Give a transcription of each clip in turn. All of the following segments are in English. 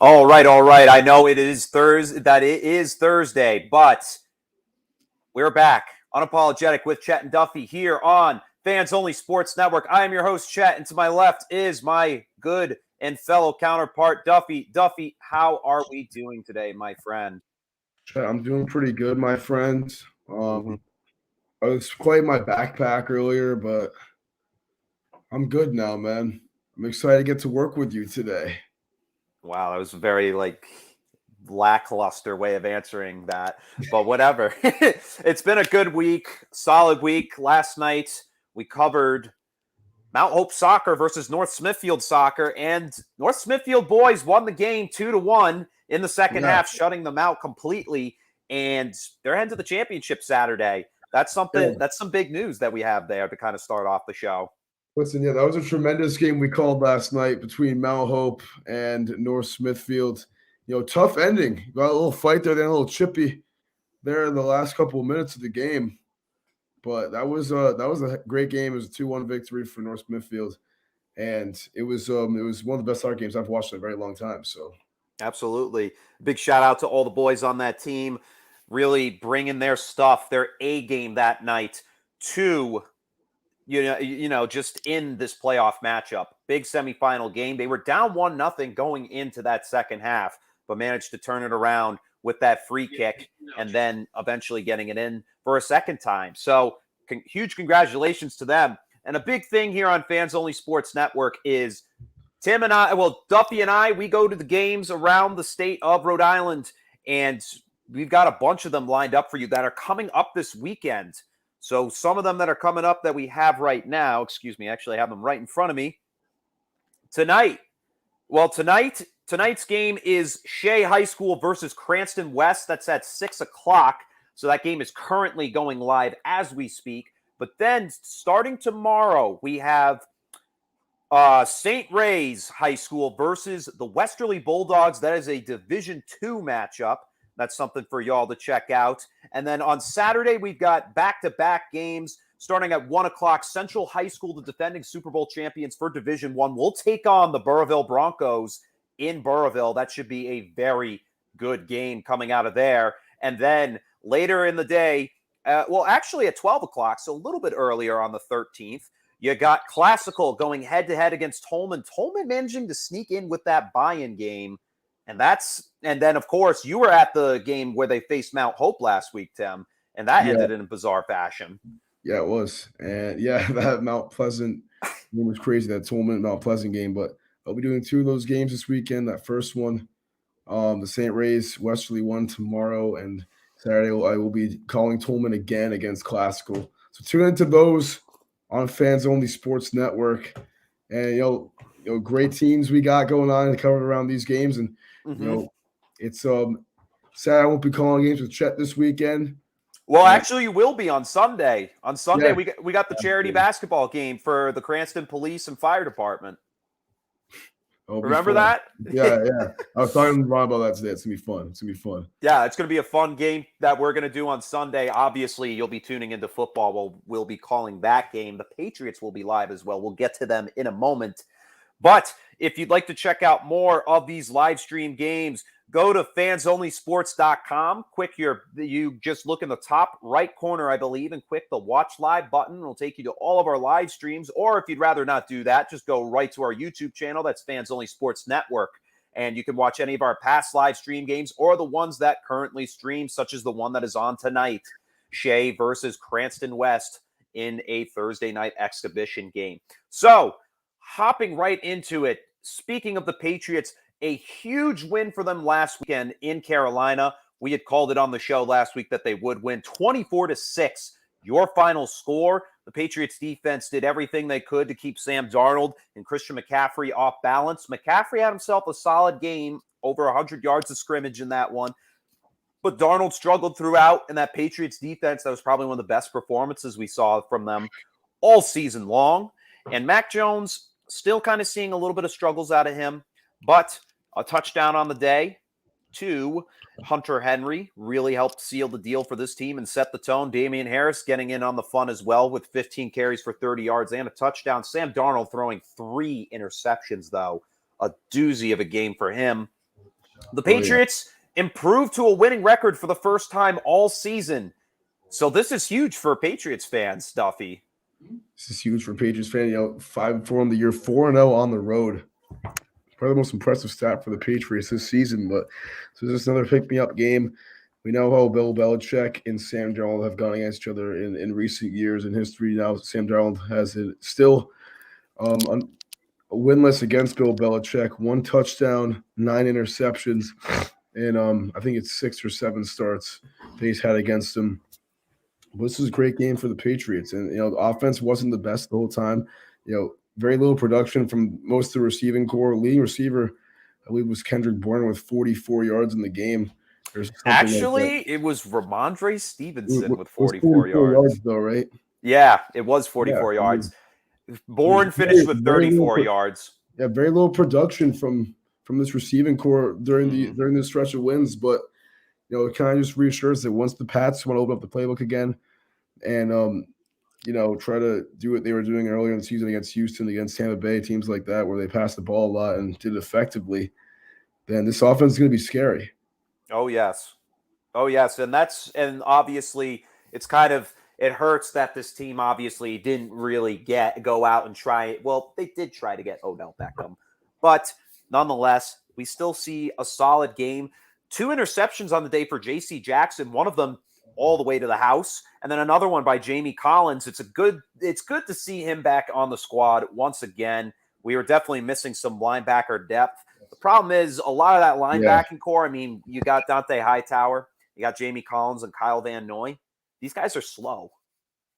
All right, all right. I know it is Thursday. That it is Thursday, but we're back. Unapologetic with Chet and Duffy here on Fans Only Sports Network. I am your host, Chet, and to my left is my good and fellow counterpart, Duffy. Duffy, how are we doing today, my friend? I'm doing pretty good, my friend. I was playing my backpack earlier, but I'm good now, man. I'm excited to get to work with you today. Wow, that was a very lackluster way of answering that, but whatever. It's been a good week, solid week. Last night we covered Mount Hope Soccer versus North Smithfield Soccer, and North Smithfield boys won the game 2-1 in the second Yeah, half, shutting them out completely. And they're heading to the championship Saturday. That's something. yeah. That's some big news that we have there to kind of start off the show. Listen, yeah, that was a tremendous game we called last night between Mount Hope and North Smithfield. Tough ending. Got a little fight there, then a little chippy there in the last couple of minutes of the game. But that was a great game. It was a 2-1 victory for North Smithfield, and it was one of the best soccer games I've watched in a very long time. So Absolutely, big shout out to all the boys on that team, really bringing their stuff, their A game that night to just in this playoff matchup. Big semifinal game. They were down 1-0 going into that second half, but managed to turn it around with that free kick and then eventually getting it in for a second time. So huge congratulations to them. And a big thing here on Fans Only Sports Network is Duffy and I, we go to the games around the state of Rhode Island, and we've got a bunch of them lined up for you that are coming up this weekend. So some of them that are coming up that we have right now, excuse me, actually I have them right in front of me. Tonight, tonight's game is Shea High School versus Cranston West. That's at 6 o'clock. So that game is currently going live as we speak. But then starting tomorrow, we have St. Ray's High School versus the Westerly Bulldogs. That is a Division II matchup. That's something for y'all to check out. And then on Saturday, we've got back-to-back games starting at 1 o'clock. Central High School, the defending Super Bowl champions for Division I, will take on the Burrillville Broncos in Burrillville. That should be a very good game coming out of there. And then later in the day, actually at 12 o'clock, so a little bit earlier on the 13th, you got Classical going head-to-head against Tolman. Tolman managing to sneak in with that buy-in game. And then, of course, you were at the game where they faced Mount Hope last week, Tim, and that yeah, ended in a bizarre fashion. yeah, it was, and yeah, that Mount Pleasant game was crazy. That Tolman Mount Pleasant game, but I'll be doing two of those games this weekend. That first one, the St. Ray's Westerly one tomorrow, and Saturday I will be calling Tolman again against Classical. So tune into those on Fans Only Sports Network, and great teams we got going on and covered around these games, and you Mm-hmm. know, it's sad I won't be calling games with Chet this weekend. Well, And actually, you will be on Sunday. On Sunday, yeah, we got the charity basketball game for the Cranston Police and Fire Department. it'll be Remember fun. that? Yeah, yeah. I was talking to Ron about that today. It's gonna be fun. It's gonna be fun. Yeah, it's going to be a fun game that we're going to do on Sunday. Obviously, you'll be tuning into football. We'll be calling that game. The Patriots will be live as well. We'll get to them in a moment. But if you'd like to check out more of these live stream games, go to fansonlysports.com. You just look in the top right corner, I believe, and click the watch live button. It'll take you to all of our live streams. Or if you'd rather not do that, just go right to our YouTube channel. That's Fans Only Sports Network. And you can watch any of our past live stream games or the ones that currently stream, such as the one that is on tonight, Shea versus Cranston West in a Thursday night exhibition game. So, hopping right into it, speaking of the Patriots, a huge win for them last weekend in Carolina. We had called it on the show last week that they would win 24-6. Your final score. The Patriots defense did everything they could to keep Sam Darnold and Christian McCaffrey off balance. McCaffrey had himself a solid game, over 100 yards of scrimmage in that one. But Darnold struggled throughout, and that Patriots defense, that was probably one of the best performances we saw from them all season long. And Mac Jones, still kind of seeing a little bit of struggles out of him, but a touchdown on the day to Hunter Henry really helped seal the deal for this team and set the tone. Damian Harris getting in on the fun as well with 15 carries for 30 yards and a touchdown. Sam Darnold throwing 3 interceptions, though. A doozy of a game for him. The Oh, yeah. Patriots improved to a winning record for the first time all season. So this is huge for Patriots fans, Duffy. This is huge for Patriots fan. 5-4 on the year, 4-0 on the road. Probably the most impressive stat for the Patriots this season. But so this is another pick-me-up game. We know how Bill Belichick and Sam Darnold have gone against each other in recent years in history. Now Sam Darnold has it still winless against Bill Belichick. 1 touchdown, 9 interceptions, and I think it's 6 or 7 starts that he's had against him. But this is a great game for the Patriots, and the offense wasn't the best the whole time. Very little production from most of the receiving core. Leading receiver, I believe, was Kendrick Bourne with 44 yards in the game. Actually, it was Ramondre Stevenson with 44 yards. though, right? Yeah, it was 44 yards. Bourne finished with 34 yards. Yeah, very little production from this receiving core during the stretch of wins, but it kind of just reassures that once the Pats want to open up the playbook again and try to do what they were doing earlier in the season against Houston, against Tampa Bay, teams like that, where they passed the ball a lot and did it effectively, then this offense is going to be scary. Oh, yes. And obviously it's it hurts that this team obviously didn't really go out and try it. Well, they did try to get Odell Beckham, but nonetheless, we still see a solid game. 2 interceptions on the day for J.C. Jackson, one of them all the way to the house, and then another one by Jamie Collins. It's good to see him back on the squad once again. We were definitely missing some linebacker depth. The problem is a lot of that linebacking core. I mean, you got Dante Hightower, you got Jamie Collins and Kyle Van Noy. These guys are slow.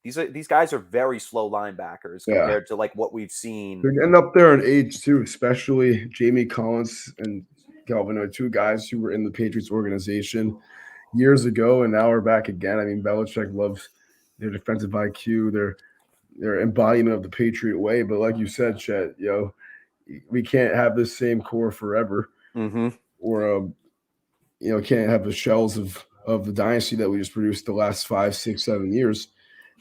These guys are very slow linebackers compared to like what we've seen. They're getting up there in age too, especially Jamie Collins and Calvin are 2 guys who were in the Patriots organization years ago, and now we're back again. I mean, Belichick loves their defensive IQ, their embodiment of the Patriot way. But like you said, Chet, we can't have this same core forever, or can't have the shells of the dynasty that we just produced the last 5, 6, 7 years.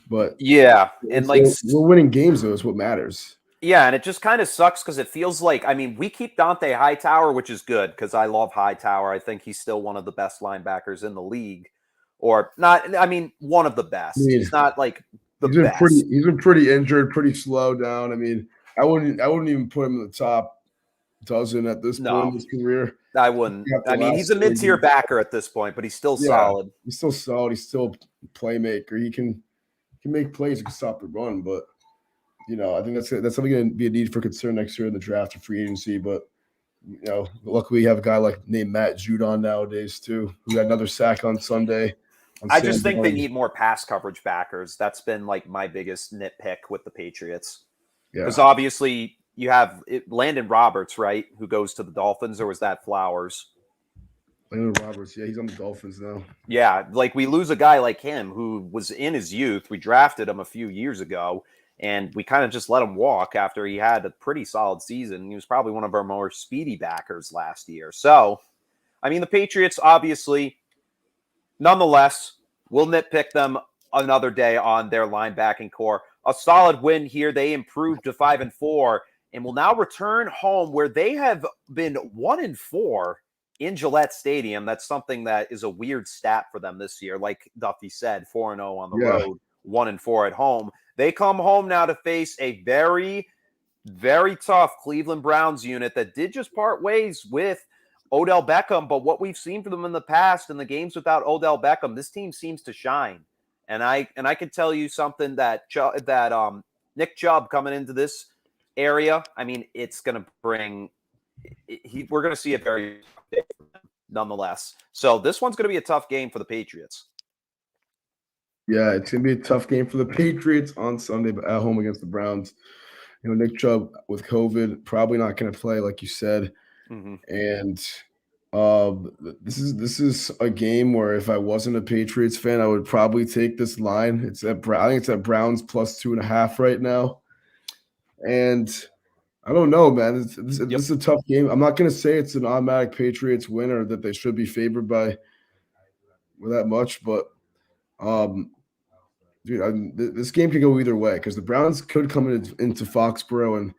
But yeah, and like we're winning games, though, is what matters. Yeah, and it just kind of sucks because it feels like, I mean, we keep Dante Hightower, which is good because I love Hightower. I think he's still one of the best linebackers in the league, or not. I mean, one of the best. He's not like the best. He's been pretty injured, pretty slow down. I mean, I wouldn't even put him in the top dozen at this point in his career. I wouldn't. I mean, he's a mid-tier backer at this point, but he's still solid. He's still solid. He's still a playmaker. He can make plays. He can stop the run, but I think that's something going to be a need for concern next year in the draft or free agency. But luckily, we have a guy named Matt Judon nowadays too, who got another sack on Sunday. I just think they need more pass coverage backers. That's been like my biggest nitpick with the Patriots. Because obviously you have Landon Roberts, right, who goes to the Dolphins, or was that Flowers? Landon Roberts, yeah, he's on the Dolphins now. Yeah, like we lose a guy like him who was in his youth. We drafted him a few years ago, and we kind of just let him walk after he had a pretty solid season. He was probably one of our more speedy backers last year. So, I mean, the Patriots, obviously, nonetheless, we'll nitpick them another day on their linebacking core. A solid win here. They improved to 5-4 and will now return home where they have been 1-4 in Gillette Stadium. That's something that is a weird stat for them this year. Like Duffy said, 4-0 on the road, 1-4 at home. They come home now to face a very, very tough Cleveland Browns unit that did just part ways with Odell Beckham. But what we've seen from them in the past in the games without Odell Beckham, this team seems to shine. And I can tell you something that Nick Chubb coming into this area, I mean, it's going to bring we're going to see a very tough day for them, nonetheless. So this one's going to be a tough game for the Patriots. Yeah, it's going to be a tough game for the Patriots on Sunday at home against the Browns. Nick Chubb with COVID, probably not going to play, like you said. And this is a game where if I wasn't a Patriots fan, I would probably take this line. I think it's at Browns plus 2.5 right now. And I don't know, man. This is a tough game. I'm not going to say it's an automatic Patriots win or that they should be favored by that much, but this game can go either way because the Browns could come into Foxborough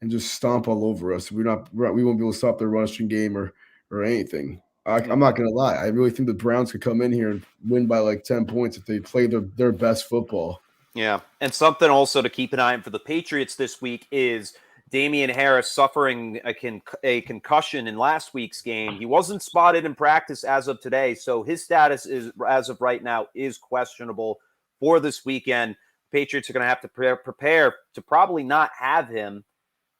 and just stomp all over us. We won't be able to stop their rushing game or or anything. Mm. I'm not going to lie. I really think the Browns could come in here and win by like 10 points if they play their best football. Yeah. And something also to keep an eye on for the Patriots this week is Damian Harris suffering a concussion in last week's game. He wasn't spotted in practice as of today, so his status is, as of right now, is questionable for this weekend. Patriots are going to have to prepare to probably not have him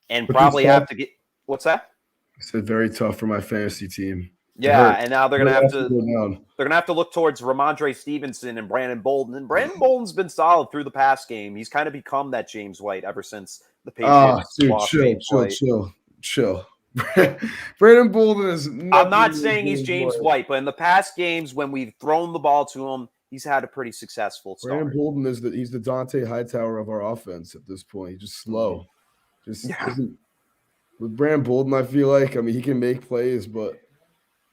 and probably have to get – what's that? It's very tough for my fantasy team. Yeah, and now they're going to have to look towards Ramondre Stevenson and Brandon Bolden. And Brandon Bolden's been solid through the past game. He's kind of become that James White ever since the Patriots lost chill. Brandon Bolden is I'm not saying he's James White, but in the past games when we've thrown the ball to him, he's had a pretty successful start. Brandon Bolden he's the Dante Hightower of our offense at this point. He's just slow. With Brandon Bolden, I feel like, I mean, he can make plays, but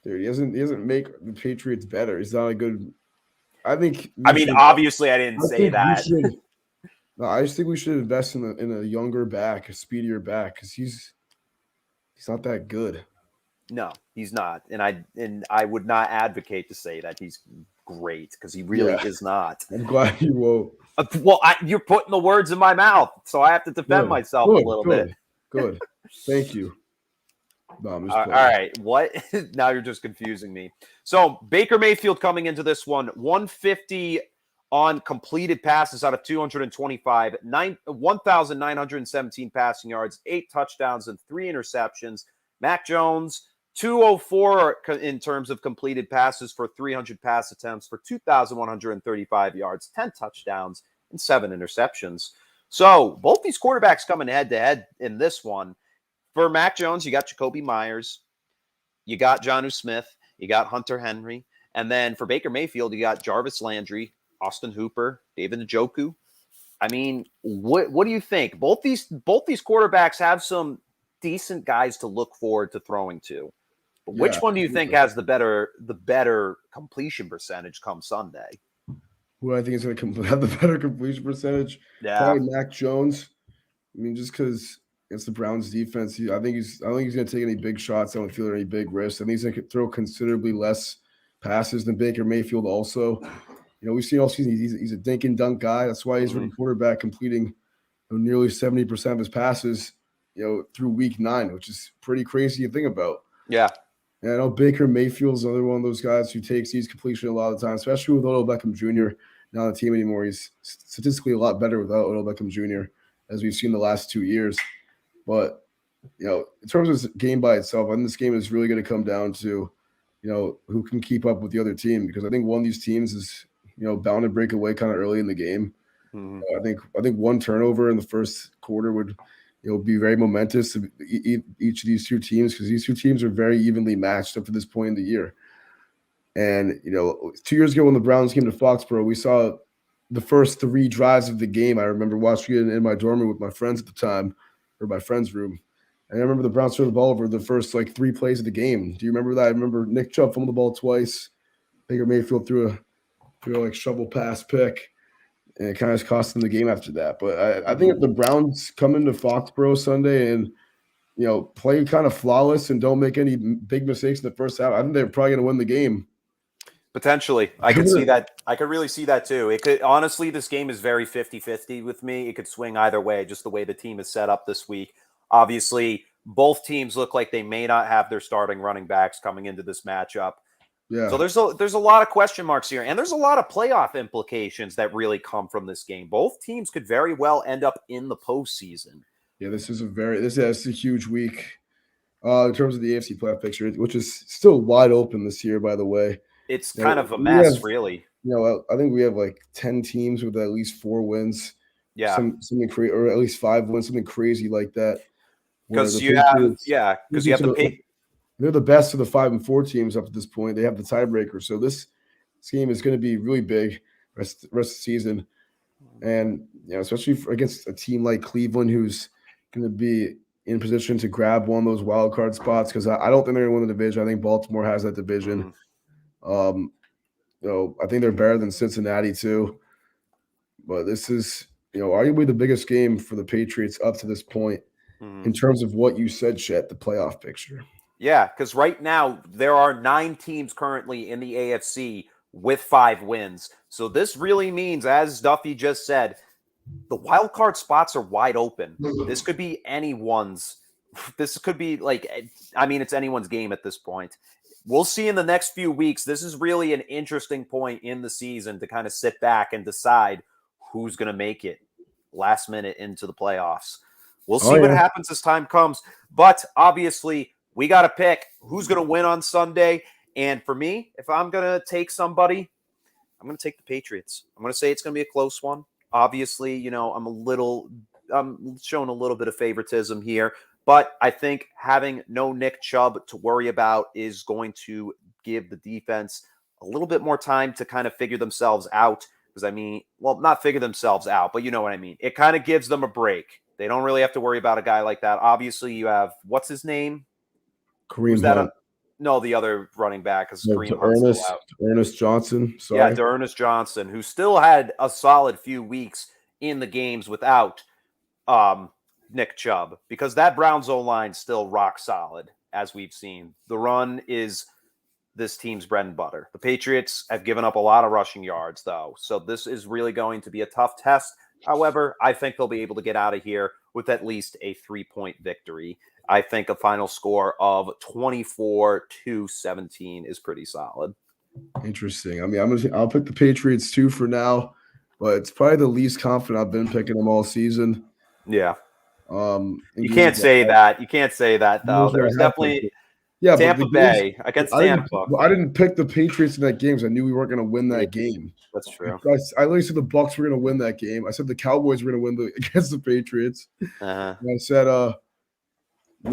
dude, he doesn't make the Patriots better. He's not a good. Obviously, I didn't say that. No, I just think we should invest in a younger back, a speedier back, because he's not that good. No, he's not, and I would not advocate to say that he's great because he really is not. I'm glad you won't. Well, you're putting the words in my mouth, so I have to defend myself a little bit. Good. Thank you. No, I'm just all right. What? Now you're just confusing me. So Baker Mayfield coming into this one, 150 on completed passes out of 225, 1,917 passing yards, 8 touchdowns, and 3 interceptions. Mac Jones, 204 in terms of completed passes for 300 pass attempts for 2,135 yards, 10 touchdowns, and 7 interceptions. So both these quarterbacks coming head-to-head in this one. For Mac Jones, you got Jacoby Myers, you got Jonnu Smith, you got Hunter Henry, and then for Baker Mayfield, you got Jarvis Landry, Austin Hooper, David Njoku. I mean, what do you think? Both these quarterbacks have some decent guys to look forward to throwing to. But which one do you think has the better completion percentage come Sunday? Who I think is going to have the better completion percentage? Yeah, probably Mac Jones. I mean, just because it's the Browns defense, I don't think he's going to take any big shots. I don't feel any big risks. I think he's going to throw considerably less passes than Baker Mayfield. Also, we've seen all season he's a dink and dunk guy. That's why he's a quarterback completing nearly 70% of his passes, through week 9, which is pretty crazy to think about. Yeah. And I know Baker Mayfield's another one of those guys who takes these completion a lot of the time, especially with Odell Beckham Jr. not on the team anymore. He's statistically a lot better without Odell Beckham Jr., as we've seen the last 2 years. But, in terms of this game by itself, I think this game is really going to come down to, who can keep up with the other team, because I think one of these teams is, bound to break away kind of early in the game. Mm-hmm. I think one turnover in the first quarter would, be very momentous to each of these two teams, because these two teams are very evenly matched up to this point in the year. And, 2 years ago when the Browns came to Foxborough, we saw the first 3 drives of the game. I remember watching it in my dorm room with my friends at the time, or my friend's room. And I remember the Browns threw the ball over the first 3 plays of the game. Do you remember that? I remember Nick Chubb fumbled the ball twice. Baker Mayfield threw a shovel pass pick, and it kind of cost them the game after that. But I think if the Browns come into Foxborough Sunday and, play kind of flawless and don't make any big mistakes in the first half, I think they're probably going to win the game. Potentially. I could see that. I could really see that too. It could, honestly, this game is very 50-50 with me. It could swing either way, just the way the team is set up this week. Obviously, both teams look like they may not have their starting running backs coming into this matchup. Yeah. So there's a lot of question marks here, and there's a lot of playoff implications that really come from this game. Both teams could very well end up in the postseason. Yeah, this is a huge week in terms of the AFC playoff picture, which is still wide open this year, by the way. It's kind of a mess, really. I think we have 10 teams with at least 4 wins. Yeah, something crazy, or at least 5 wins, something crazy like that. Because you have the pick. They're the best of the 5 and 4 teams up to this point. They have the tiebreaker, so this game is going to be really big rest of the season, and especially against a team like Cleveland, who's going to be in position to grab one of those wild card spots. Because I don't think they're going to win the division. I think Baltimore has that division. I think they're better than Cincinnati too. But this is arguably the biggest game for the Patriots up to this point in terms of what you said, Chet, the playoff picture. Yeah, because right now there are 9 teams currently in the AFC with 5 wins. So this really means, as Duffy just said, the wild card spots are wide open. This could be anyone's. This could be like, I mean, it's anyone's game at this point. We'll see in the next few weeks. This is really an interesting point in the season to kind of sit back and decide who's going to make it last minute into the playoffs. We'll Oh see what yeah, happens as time comes. But obviously, we got to pick who's going to win on Sunday. And for me, if I'm going to take somebody, I'm going to take the Patriots. I'm going to say it's going to be a close one. Obviously, I'm showing a little bit of favoritism here, but I think having no Nick Chubb to worry about is going to give the defense a little bit more time to kind of figure themselves out. Because not figure themselves out, but you know what I mean. It kind of gives them a break. They don't really have to worry about a guy like that. Obviously, you have what's his name? Who's Kareem that? Hunt. No, the other running back is No, Kareem Hunt's still out. Ernest Johnson. Yeah, Sorry. Ernest Johnson, who still had a solid few weeks in the games without Nick Chubb, because that Browns O-line still rock solid, as we've seen. The run is this team's bread and butter. The Patriots have given up a lot of rushing yards, though, so this is really going to be a tough test. However, I think they'll be able to get out of here with at least a 3-point victory. I think a final score of 24-17 is pretty solid. Interesting. I mean, I'll pick the Patriots too for now, but it's probably the least confident I've been picking them all season. Yeah. You can't say that. You can't say that, though. There was definitely Tampa Bay against Tampa. I didn't pick the Patriots in that game because I knew we weren't going to win that game. That's true. I literally said the Bucs were going to win that game. I said the Cowboys were going to win against the Patriots. And I said, no,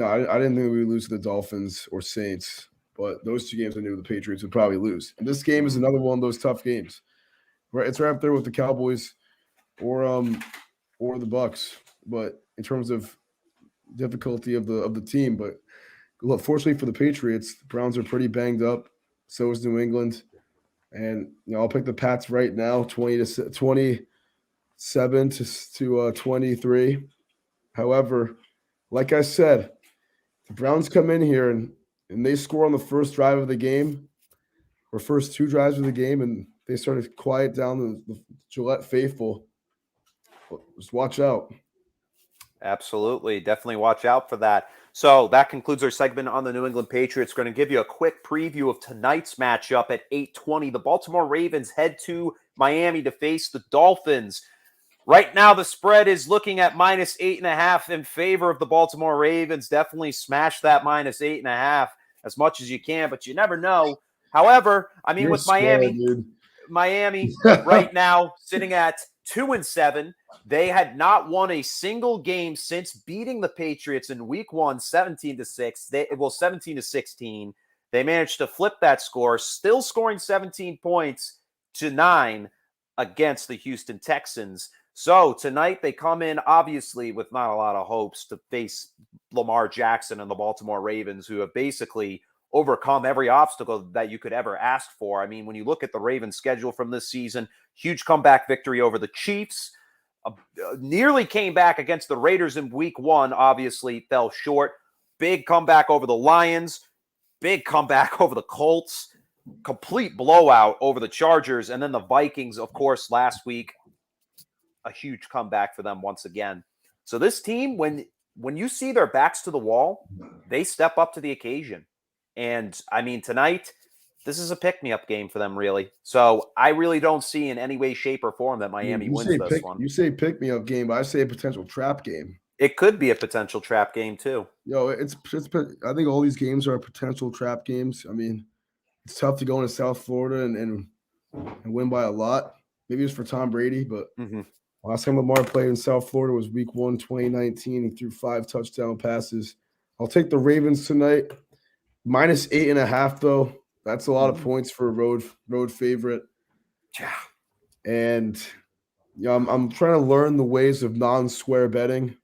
I didn't think we would lose to the Dolphins or Saints. But those 2 games I knew the Patriots would probably lose. And this game is another one of those tough games. Right, it's right up there with the Cowboys or the Bucs. But in terms of difficulty of the team, but look, fortunately for the Patriots, the Browns are pretty banged up. So is New England, and I'll pick the Pats right now, 27 to 23. However, like I said, the Browns come in here and they score on the first drive of the game, or first 2 drives of the game, and they started to quiet down the Gillette faithful. Just watch out. Absolutely. Definitely watch out for that. So that concludes our segment on the New England Patriots. We're going to give you a quick preview of tonight's matchup at 8:20. The Baltimore Ravens head to Miami to face the Dolphins. Right now, the spread is looking at -8.5 in favor of the Baltimore Ravens. Definitely smash that -8.5 as much as you can, but you never know. However, I mean, with Miami right now sitting at 2-7. They had not won a single game since beating the Patriots in week 1, 17-6. 17-16. They managed to flip that score, still scoring 17 points to 9 against the Houston Texans. So tonight they come in, obviously, with not a lot of hopes to face Lamar Jackson and the Baltimore Ravens, who have basically overcome every obstacle that you could ever ask for. I mean, when you look at the Ravens' schedule from this season, huge comeback victory over the Chiefs, nearly came back against the Raiders in week 1, obviously fell short. Big comeback over the Lions, big comeback over the Colts, complete blowout over the Chargers, and then the Vikings, of course, last week, a huge comeback for them once again. So this team, when you see their backs to the wall, they step up to the occasion. And, I mean, tonight, this is a pick-me-up game for them, really. So I really don't see in any way, shape, or form that Miami wins this one. You say pick-me-up game, but I say a potential trap game. It could be a potential trap game, too. It's I think all these games are potential trap games. I mean, it's tough to go into South Florida and win by a lot. Maybe it's for Tom Brady, but last time Lamar played in South Florida was week 1, 2019. He threw 5 touchdown passes. I'll take the Ravens tonight. -8.5, though. That's a lot of points for a road favorite. Yeah. And I'm trying to learn the ways of non-square betting.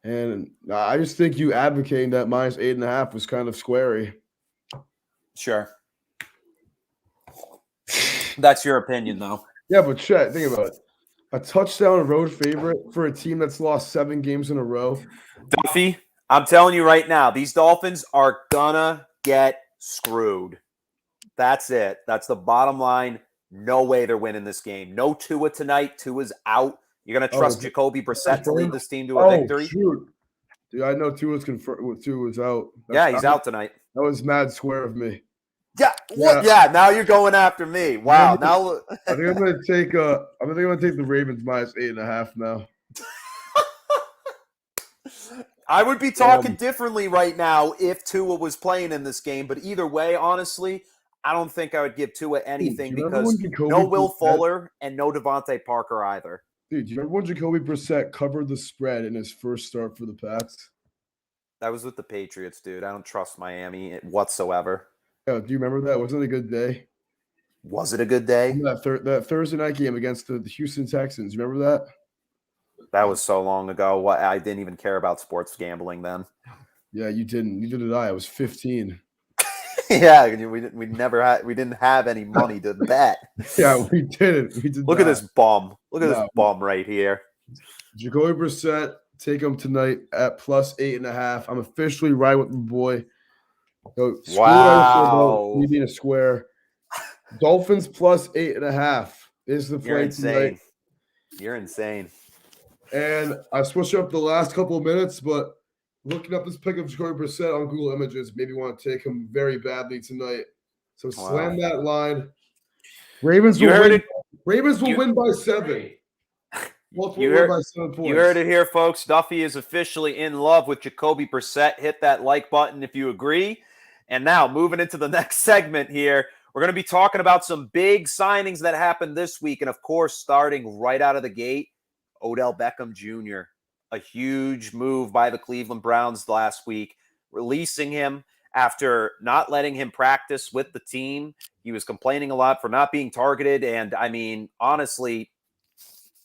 And I just think you advocating that -8.5 was kind of squarey. Sure. That's your opinion, though. Yeah, but Chet, think about it. A touchdown road favorite for a team that's lost 7 games in a row. Duffy, I'm telling you right now, these Dolphins are gonna get screwed. That's it. That's the bottom line. No way they're winning this game. No Tua tonight. Tua's out. You're gonna trust Jacoby Brissett to lead this team to a victory? Shoot. Dude, I know Tua's confirmed. Tua's out. Yeah, he's out tonight. That was mad swear of me. Yeah. What? Yeah. Now you're going after me. Wow. Now I think I'm gonna take the Ravens minus 8.5 now. I would be talking differently right now if Tua was playing in this game, but either way, honestly, I don't think I would give Tua anything because no Will Fuller and no Devontae Parker either. Dude, do you remember when Jacoby Brissett covered the spread in his first start for the Pats? That was with the Patriots, dude. I don't trust Miami whatsoever. Yeah, do you remember that? Wasn't it a good day? Was it a good day? That Thursday night game against the Houston Texans. You remember that? That was so long ago. I didn't even care about sports gambling then. Yeah, you didn't. Neither did I. I was 15. Yeah, we didn't have any money to bet. Yeah, we didn't. We did. Look at this bum. Look at this bum right here. Jacoby Brissett, take him tonight at plus 8.5. I'm officially riding with my boy. So, wow. Me being a square. Dolphins plus 8.5 is the play tonight. You're insane. And I switched up the last couple of minutes, but looking up this pick of Jacoby Brissett on Google Images, maybe want to take him very badly tonight. So slam that line. Ravens will win. Ravens will win by 7. You heard it here, folks. Duffy is officially in love with Jacoby Brissett. Hit that like button if you agree. And now, moving into the next segment here, we're going to be talking about some big signings that happened this week. And, of course, starting right out of the gate, Odell Beckham Jr., a huge move by the Cleveland Browns last week, releasing him after not letting him practice with the team. He was complaining a lot for not being targeted. And, I mean, honestly,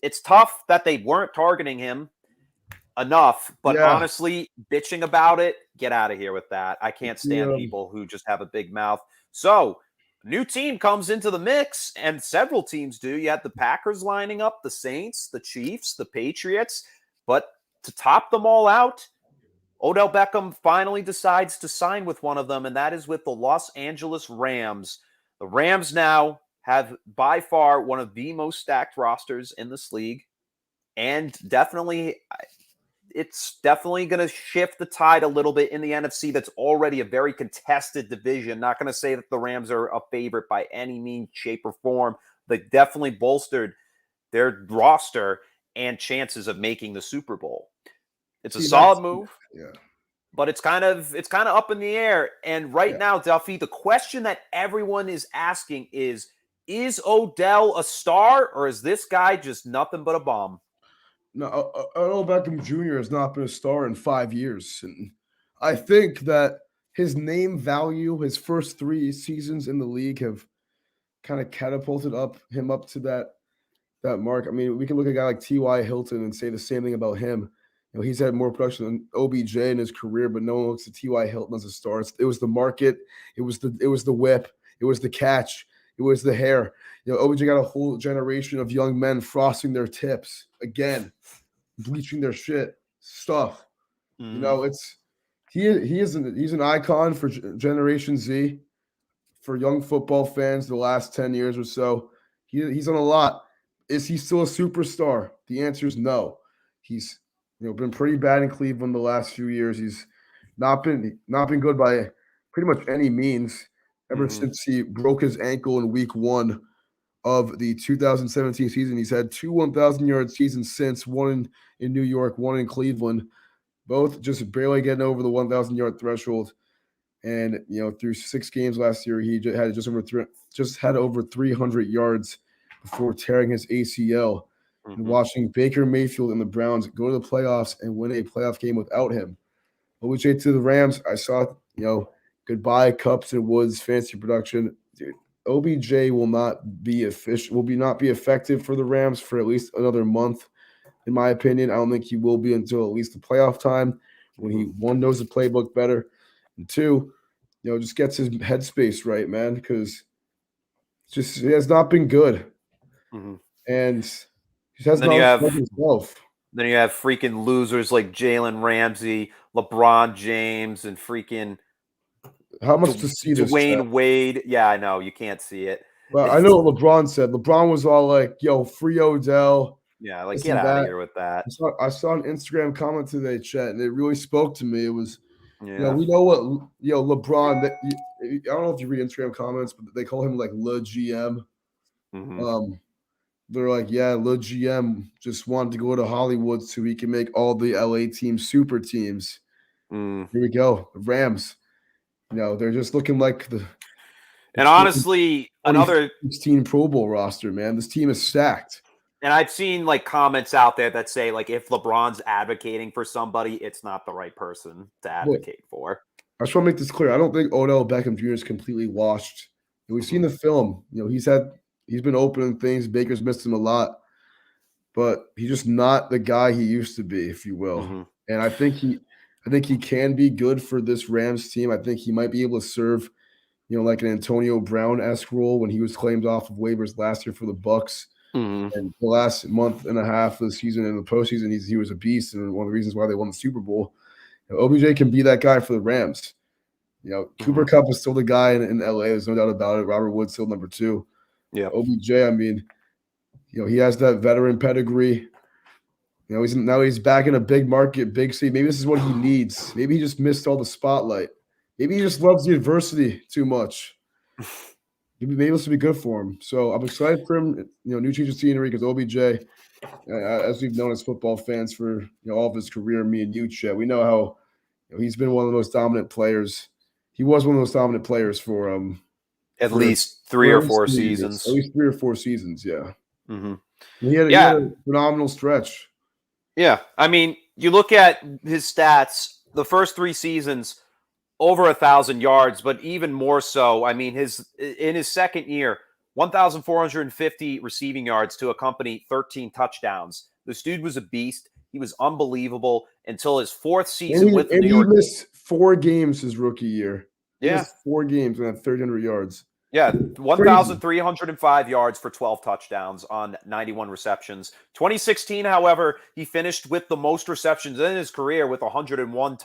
it's tough that they weren't targeting him enough. But honestly, bitching about it, get out of here with that. I can't stand people who just have a big mouth. So, new team comes into the mix, and several teams do. You had the Packers lining up, the Saints, the Chiefs, the Patriots. But to top them all out, Odell Beckham finally decides to sign with one of them, and that is with the Los Angeles Rams. The Rams now have by far one of the most stacked rosters in this league, and it's definitely going to shift the tide a little bit in the NFC. That's already a very contested division. Not going to say that the Rams are a favorite by any means, shape, or form. They definitely bolstered their roster and chances of making the Super Bowl. It's a solid move, but it's kind of up in the air. And right now, Duffy, the question that everyone is asking is Odell a star, or is this guy just nothing but a bum? No, Odell Beckham Jr. has not been a star in 5 years. And I think that his name value, his first 3 seasons in the league have kind of catapulted him up to that mark. I mean, we can look at a guy like T.Y. Hilton and say the same thing about him. You know, he's had more production than OBJ in his career, but no one looks at T.Y. Hilton as a star. It was the market, it was the whip, it was the catch, it was the hair. You know, OBJ got a whole generation of young men frosting their tips again, bleaching their stuff. You know, he's an icon for Generation Z, for young football fans the last 10 years or so. He's on a lot. Is he still a superstar? The answer is no. He's been pretty bad in Cleveland the last few years. He's not been good by pretty much any means ever since he broke his ankle in week 1 of the 2017 season. He's had 2 1,000-yard seasons since, one in New York, one in Cleveland, both just barely getting over the 1,000-yard threshold. And through 6 games last year, he had just had over 300 yards before tearing his ACL. And watching Baker Mayfield and the Browns go to the playoffs and win a playoff game without him. OBJ to the Rams, I saw, goodbye Cups and Woods fantasy production. Dude, OBJ will not be effective for the Rams for at least another month, in my opinion. I don't think he will be until at least the playoff time, when he, 1, knows the playbook better, and 2, just gets his headspace right, man, because he has not been good. And he has not been himself. Then you have freaking losers like Jalen Ramsey, LeBron James, and freaking How much to see this, Chet? Dwayne Wade. Yeah, I know. You can't see it. Well, I know what LeBron said. LeBron was all like, "Yo, free Odell." Yeah, like This get and out of that. here with that. I saw an Instagram comment today, Chet, and it really spoke to me. It was, Yeah. we know what, LeBron. I don't know if you read Instagram comments, but they call him like Le GM. Mm-hmm. They're like, yeah, Le GM just wanted to go to Hollywood so he can make all the LA teams super teams. Here we go, the Rams. They're just looking like the and honestly, another 16 Pro Bowl roster, man. This team is stacked. And I've seen like comments out there that say like if LeBron's advocating for somebody, it's not the right person to advocate for. I just want to make this clear. I don't think Odell Beckham Jr. is completely washed. We've seen the film. He's been open and things. Baker's missed him a lot, but he's just not the guy he used to be, if you will. Mm-hmm. And I think he can be good for this Rams team. I think he might be able to serve, like an Antonio Brown-esque role when he was claimed off of waivers last year for the Bucks. Mm-hmm. And the last month and a half of the season in the postseason, he was a beast, and one of the reasons why they won the Super Bowl. OBJ can be that guy for the Rams. Cooper Kupp is still the guy in LA. There's no doubt about it. Robert Woods still number 2. Yeah. OBJ, I mean, he has that veteran pedigree. He's back in a big market, big city. Maybe this is what he needs. Maybe he just missed all the spotlight. Maybe he just loves the adversity too much. Maybe this would be good for him. So I'm excited for him. New change of scenery because OBJ, as we've known as football fans for all of his career, me and you, Chet, we know how he's been one of the most dominant players. He was one of the most dominant players for at least 3 or 4 seasons. At least 3 or 4 seasons, yeah. Mm-hmm. He had a phenomenal stretch. Yeah, I mean, you look at his stats. The first 3 seasons, over 1,000 yards, but even more so, I mean, in his second year, 1,450 receiving yards to accompany 13 touchdowns. This dude was a beast. He was unbelievable until his 4th season with the New York. He missed 4 games his rookie year. He missed 4 games and had 1,300 yards. Yeah, 1,305 yards for 12 touchdowns on 91 receptions. 2016, however, he finished with the most receptions in his career with 101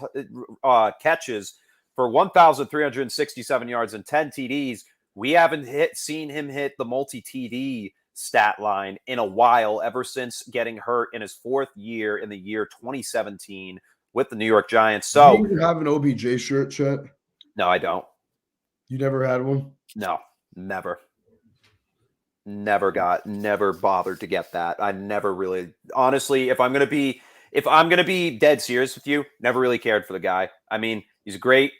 catches for 1,367 yards and 10 TDs. We haven't seen him hit the multi-TD stat line in a while, ever since getting hurt in his 4th year in the year 2017 with the New York Giants. So, do you have an OBJ shirt, Chet? No, I don't. You never had one? No, never. Never bothered to get that. I never really, honestly, if I'm gonna be dead serious with you, never really cared for the guy. I mean, he's a great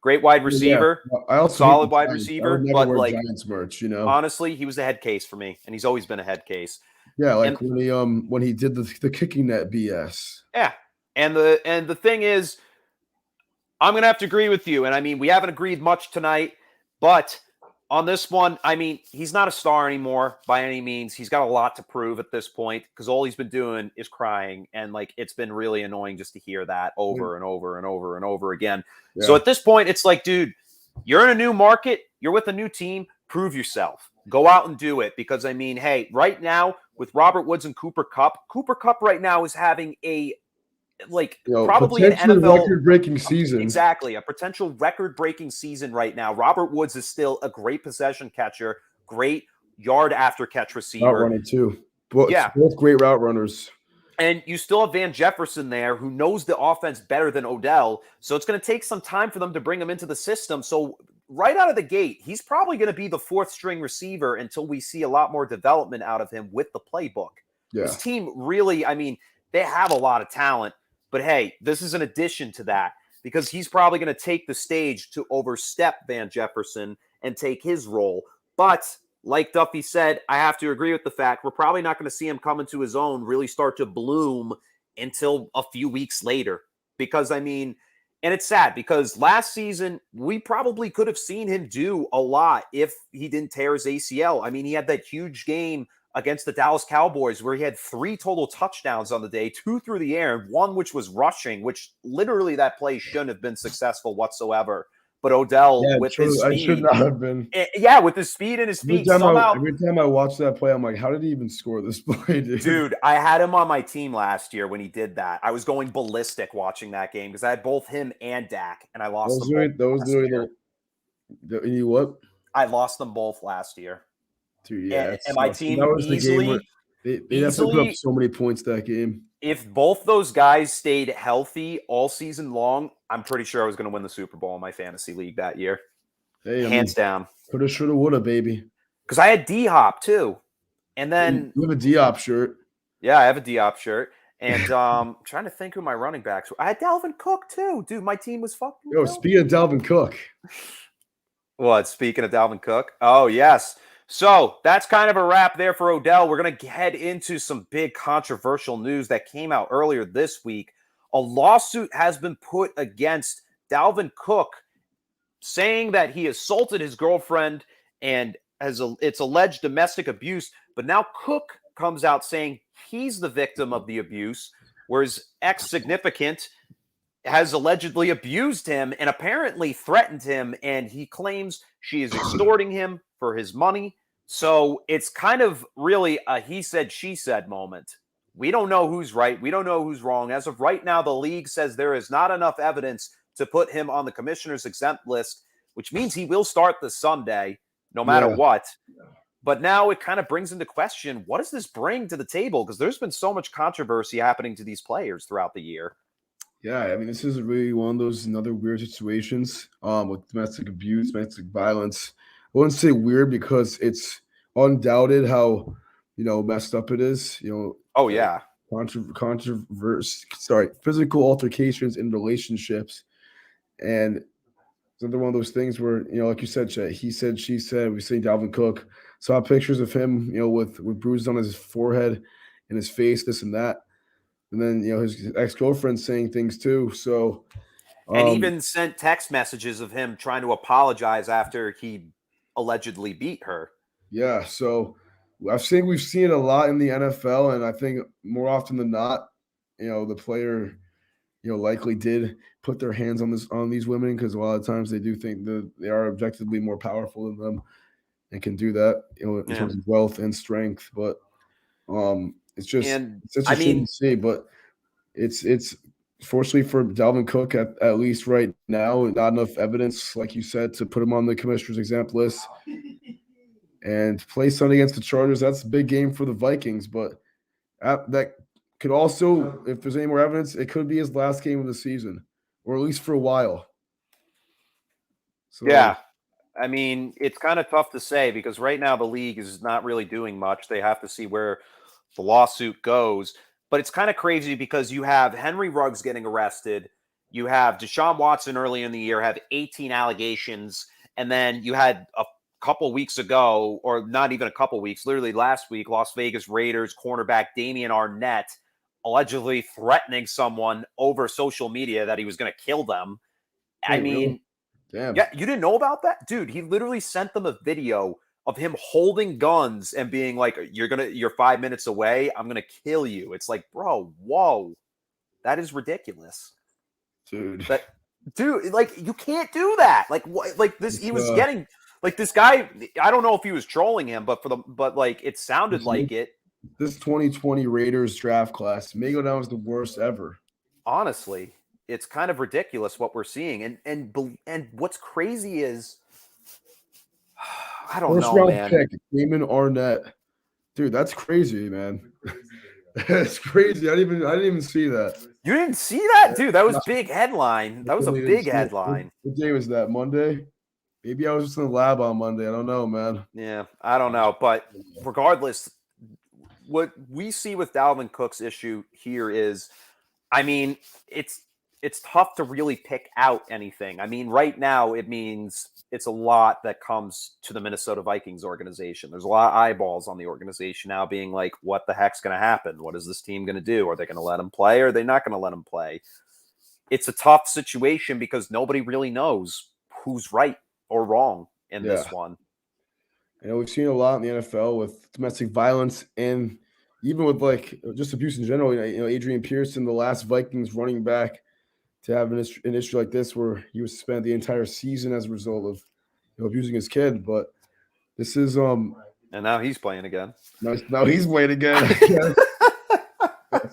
wide receiver, I also solid wide receiver, but like Giants merch, honestly, he was a head case for me, and he's always been a head case. Yeah, like when he did the kicking net BS. Yeah, and the thing is, I'm gonna have to agree with you, and I mean, we haven't agreed much tonight, but on this one, I mean, he's not a star anymore by any means. He's got a lot to prove at this point because all he's been doing is crying, and like it's been really annoying just to hear that over and over and over and over again. Yeah. So at this point, it's like, dude, you're in a new market, you're with a new team, prove yourself. Go out and do it because I mean, hey, right now with Robert Woods and Cooper Kupp right now is having a probably an NFL record-breaking season. Exactly, a potential record-breaking season right now. Robert Woods is still a great possession catcher, great yard after catch receiver. Route running too. Both great route runners. And you still have Van Jefferson there who knows the offense better than Odell. So it's going to take some time for them to bring him into the system. So right out of the gate, he's probably going to be the 4th string receiver until we see a lot more development out of him with the playbook. Yeah. This team really, I mean, they have a lot of talent. But hey, this is an addition to that because he's probably going to take the stage to overstep Van Jefferson and take his role. But like Duffy said, I have to agree with the fact we're probably not going to see him come into his own, really start to bloom until a few weeks later. Because, I mean, and it's sad because last season, we probably could have seen him do a lot if he didn't tear his ACL. I mean, he had that huge game against the Dallas Cowboys where he had 3 total touchdowns on the day, 2 through the air, and 1 which was rushing, which literally that play shouldn't have been successful whatsoever. but Odell Yeah, with his I should speed, not have been. yeah, with his speed and his feet somehow. Every time I watch that play, I'm like, how did he even score this play, dude? Dude, I had him on my team last year when he did that. I was going ballistic watching that game because I had both him and Dak, and I lost them both. You what? I lost them both last year. Dude, yeah, And my that team was the game where they definitely put up so many points that game. If both those guys stayed healthy all season long, I'm pretty sure I was going to win the Super Bowl in my fantasy league that year. Hey, hands down. Coulda, shoulda, woulda, baby. Because I had D-Hop too. And then you have a D-Hop shirt. Yeah, I have a D-Hop shirt. And trying to think who my running backs were. I had Dalvin Cook too. Dude, my team was fucking speaking of Dalvin Cook. What, speaking of Dalvin Cook? Oh, yes. So that's kind of a wrap there for Odell. We're going to head into some big controversial news that came out earlier this week. A lawsuit has been put against Dalvin Cook saying that he assaulted his girlfriend and it's alleged domestic abuse. But now Cook comes out saying he's the victim of the abuse, whereas ex-significant has allegedly abused him and apparently threatened him, and he claims she is extorting him for his money. So it's kind of really a he said, she said moment. We don't know who's right. We don't know who's wrong. As of right now, the league says there is not enough evidence to put him on the commissioner's exempt list, which means he will start this Sunday, no matter what. But now it kind of brings into question, what does this bring to the table? Because there's been so much controversy happening to these players throughout the year. Yeah, I mean, this is really one of those another weird situations with domestic abuse, domestic violence. I wouldn't say weird because it's undoubted how, messed up it is. Oh, yeah. Physical altercations in relationships. And it's another one of those things where, like you said, Chet, he said, she said, we see Dalvin Cook, saw pictures of him, with bruises on his forehead and his face, this and that. And then, his ex-girlfriend saying things too. So, and even sent text messages of him trying to apologize after he allegedly beat her. Yeah. So we've seen it a lot in the NFL. And I think more often than not, the player, likely did put their hands on these women because a lot of times they do think that they are objectively more powerful than them and can do that, in terms of wealth and strength. But it's just it's a shame to see, but it's fortunately for Dalvin Cook at least right now, not enough evidence, like you said, to put him on the commissioner's exempt list and play Sunday against the Chargers. That's a big game for the Vikings, but that could also, if there's any more evidence, it could be his last game of the season, or at least for a while. So, yeah. I mean, it's kind of tough to say because right now the league is not really doing much. They have to see where the lawsuit goes. But it's kind of crazy because you have Henry Ruggs getting arrested. You have Deshaun Watson early in the year have 18 allegations. And then you had a couple weeks ago, or not even a couple weeks, literally last week, Las Vegas Raiders cornerback Damian Arnett allegedly threatening someone over social media that he was going to kill them. I mean, really? Damn. Yeah, you didn't know about that? Dude, he literally sent them a video of him holding guns and being like, you're 5 minutes away. I'm going to kill you. It's like, bro, whoa, that is ridiculous. Dude, like you can't do that. Like what, like this, he was getting like this guy. I don't know if he was trolling him, but like, it sounded like it. This 2020 Raiders draft class may go down as the worst ever. Honestly, it's kind of ridiculous what we're seeing. And what's crazy is, I don't know, man. First round pick, Damon Arnett. Dude, that's crazy, man. That's crazy. I didn't even see that. You didn't see that? Dude, that was big headline. That was a big headline. What day was that? Monday? Maybe I was just in the lab on Monday. I don't know, man. Yeah, I don't know. But regardless, what we see with Dalvin Cook's issue here is, I mean, it's tough to really pick out anything. I mean, right now it means it's a lot that comes to the Minnesota Vikings organization. There's a lot of eyeballs on the organization now being like, what the heck's going to happen? What is this team going to do? Are they going to let him play? Or are they not going to let him play? It's a tough situation because nobody really knows who's right or wrong in this one. We've seen a lot in the NFL with domestic violence and even with like just abuse in general. Adrian Pearson, the last Vikings running back, to have an issue like this where he was suspended the entire season as a result of abusing his kid. But this is and now he's playing again. Now he's playing again. I guess.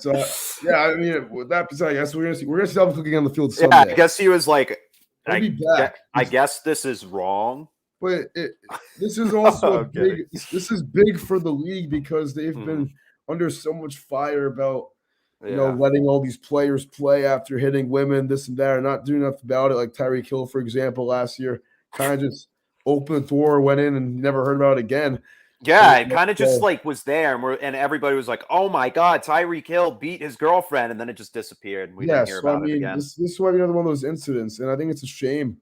But, yeah, I mean, with that said, I guess we're gonna see Dalvin Cook on the field Sunday. Yeah, I guess he was like, He'll be back. I guess this is wrong. But this is also big. This is big for the league because they've been under so much fire about letting all these players play after hitting women, this and that, and not doing enough about it. Like Tyreek Hill, for example, last year, kind of just opened the door, went in, and never heard about it again. Yeah, it kind of just like was there, and everybody was like, "Oh my God, Tyreek Hill beat his girlfriend," and then it just disappeared, and we didn't hear about it again. This is why we another one of those incidents, and I think it's a shame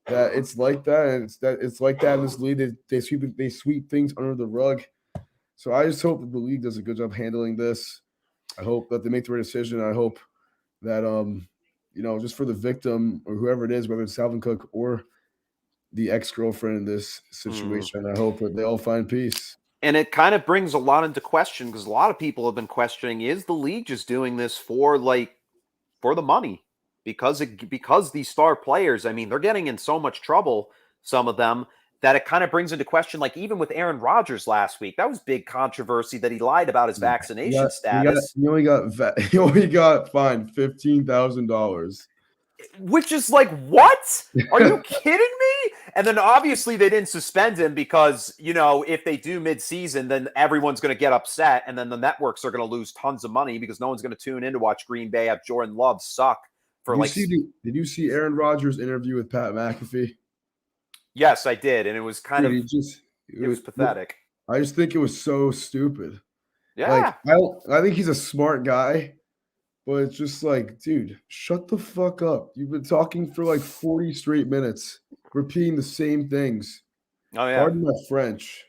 that it's like that, and it's like that in this league. They sweep things under the rug. So I just hope that the league does a good job handling this. I hope that they make the right decision. I hope that just for the victim or whoever it is, whether it's Dalvin Cook or the ex-girlfriend in this situation, I hope that they all find peace. And it kind of brings a lot into question because a lot of people have been questioning: is the league just doing this for the money? Because these star players, I mean, they're getting in so much trouble, some of them, that it kind of brings into question, like even with Aaron Rodgers last week, that was big controversy that he lied about his vaccination status. He only got fined $15,000. Which is like, what? Are you kidding me? And then obviously they didn't suspend him because, if they do mid-season, then everyone's going to get upset. And then the networks are going to lose tons of money because no one's going to tune in to watch Green Bay have Jordan Love suck. Did you see Aaron Rodgers' interview with Pat McAfee? Yes, I did. And it was kind of, it was pathetic. I just think it was so stupid. Yeah. I think he's a smart guy. But it's just like, dude, shut the fuck up. You've been talking for like 40 straight minutes, repeating the same things. Oh, yeah. Pardon my French,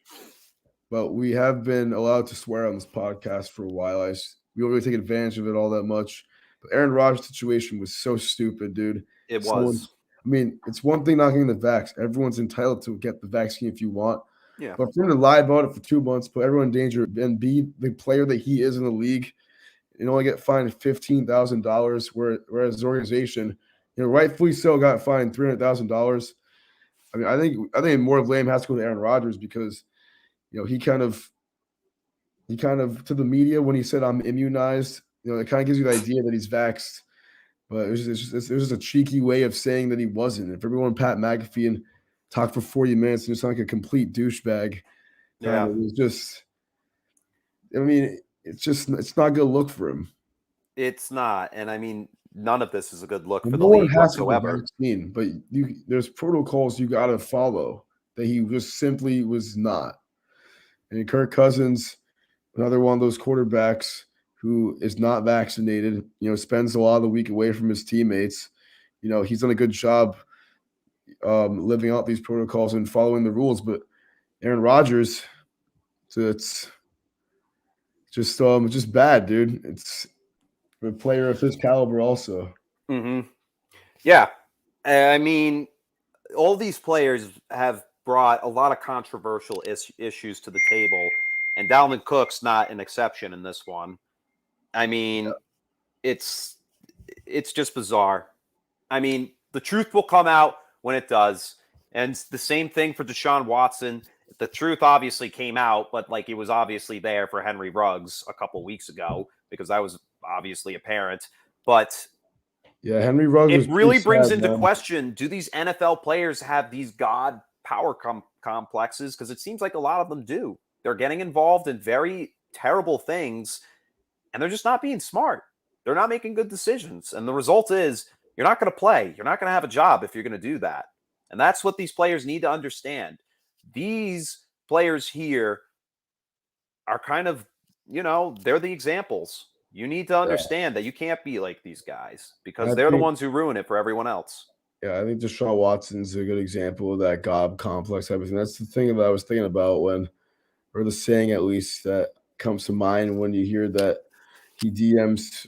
but we have been allowed to swear on this podcast for a while. We don't really take advantage of it all that much. But Aaron Rodgers' situation was so stupid, dude. It was. I mean, it's one thing not getting the vax. Everyone's entitled to get the vaccine if you want. Yeah. But for him to lie about it for 2 months, put everyone in danger, and be the player that he is in the league, and only get fined $15,000, whereas his organization, rightfully so, got fined $300,000. I mean, I think more blame has to go to Aaron Rodgers because, he kind of to the media when he said I'm immunized, it kind of gives you the idea that he's vaxxed, but it was just a cheeky way of saying that he wasn't. If everyone Pat McAfee and talked for 40 minutes and just like a complete douchebag, yeah, it was just. I mean. It's not a good look for him. It's not. And I mean, none of this is a good look for the league whatsoever. Vaccine, but there's protocols you got to follow that he just simply was not. And Kirk Cousins, another one of those quarterbacks who is not vaccinated, spends a lot of the week away from his teammates. He's done a good job living out these protocols and following the rules. But Aaron Rodgers, it's just bad, dude. It's a player of his caliber also. Mm-hmm. Yeah. I mean, all these players have brought a lot of controversial issues to the table, and Dalvin Cook's not an exception in this one. I mean, it's just bizarre. I mean, the truth will come out when it does, and it's the same thing for Deshaun Watson. The truth obviously came out, but it was obviously there for Henry Ruggs a couple weeks ago because that was obviously apparent. But yeah, Henry Ruggs. It really brings into question: do these NFL players have these god power complexes? Because it seems like a lot of them do. They're getting involved in very terrible things, and they're just not being smart. They're not making good decisions, and the result is you're not going to play. You're not going to have a job if you're going to do that, and that's what these players need to understand. These players here are kind of, they're the examples. You need to understand that you can't be like these guys because they're the ones who ruin it for everyone else. Yeah, I think Deshaun Watson's a good example of that God complex type of thing. That's the thing that I was thinking about or the saying at least that comes to mind when you hear that he DMs,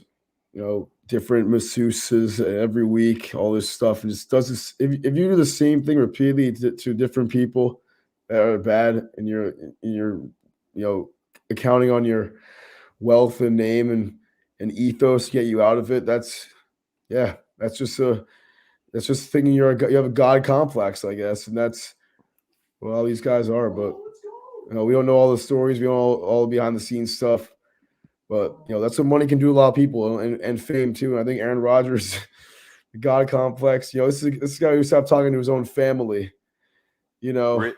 different masseuses every week, all this stuff, and just does this. If you do the same thing repeatedly to different people that are bad, and you're accounting on your wealth and name and ethos to get you out of it, that's That's just thinking you have a god complex, I guess, and that's what all these guys are. But we don't know all the stories, we don't all the behind the scenes stuff. But that's what money can do to a lot of people, and fame too. And I think Aaron Rodgers, the god complex. This guy who stopped talking to his own family. That's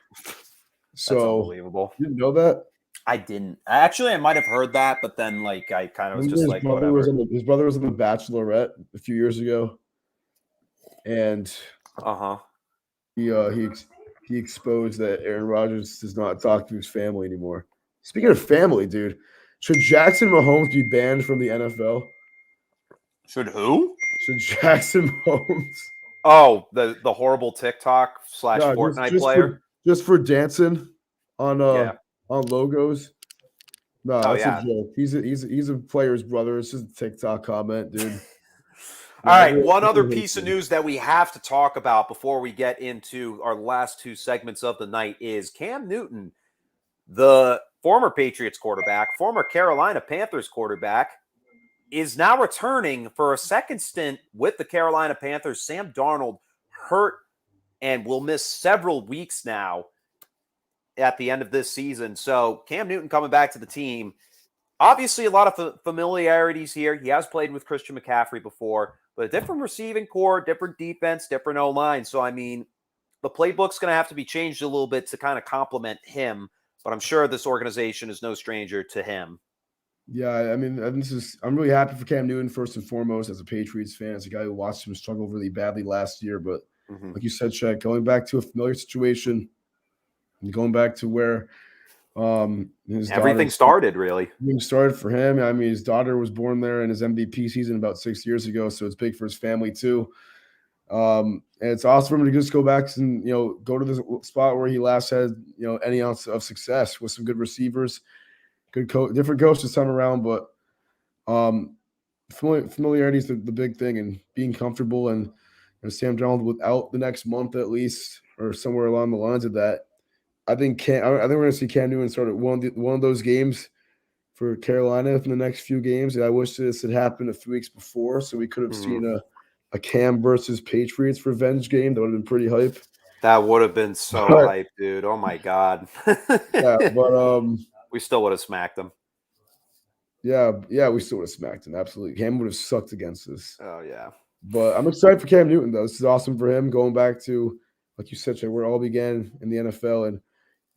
So unbelievable. you didn't know that? I didn't. Actually, I might have heard that, but then I kind of was just like, whatever. His brother was on The Bachelorette a few years ago, and he exposed that Aaron Rodgers does not talk to his family anymore. Speaking of family, dude, should Jackson Mahomes be banned from the NFL? Should who? Should Jackson Mahomes? Oh, the horrible TikTok / Fortnite player, just for dancing on logos. No, that's a joke. He's a player's brother. It's just a TikTok comment, dude. All right, one other piece of news that we have to talk about before we get into our last two segments of the night is Cam Newton, the former Patriots quarterback, former Carolina Panthers quarterback, is now returning for a second stint with the Carolina Panthers. Sam Darnold hurt and will miss several weeks now at the end of this season. So Cam Newton coming back to the team. Obviously, a lot of familiarities here. He has played with Christian McCaffrey before, but a different receiving core, different defense, different O-line. So, I mean, the playbook's going to have to be changed a little bit to kind of complement him, but I'm sure this organization is no stranger to him. Yeah, I mean, I'm really happy for Cam Newton, first and foremost, as a Patriots fan, as a guy who watched him struggle really badly last year. But like you said, Chet, going back to a familiar situation and going back to where everything started, really. Everything started for him. I mean, his daughter was born there in his MVP season about 6 years ago, so it's big for his family too. And it's awesome for him to just go back and go to the spot where he last had any ounce of success with some good receivers, good coach, different coach this time around. But familiarity is the big thing, and being comfortable. And Sam Darnold without the next month at least, or somewhere along the lines of that. I think we're going to see Cam Newton start at one of those games for Carolina in the next few games. And I wish this had happened a few weeks before, so we could have seen a Cam versus Patriots revenge game. That would have been pretty hype. That would have been so hype, dude. Oh my god. Yeah, but we still would have smacked them. Yeah, we still would have smacked him. Absolutely, Cam would have sucked against us. Oh yeah. But I'm excited for Cam Newton though. This is awesome for him going back to, like you said, where it all began in the NFL. And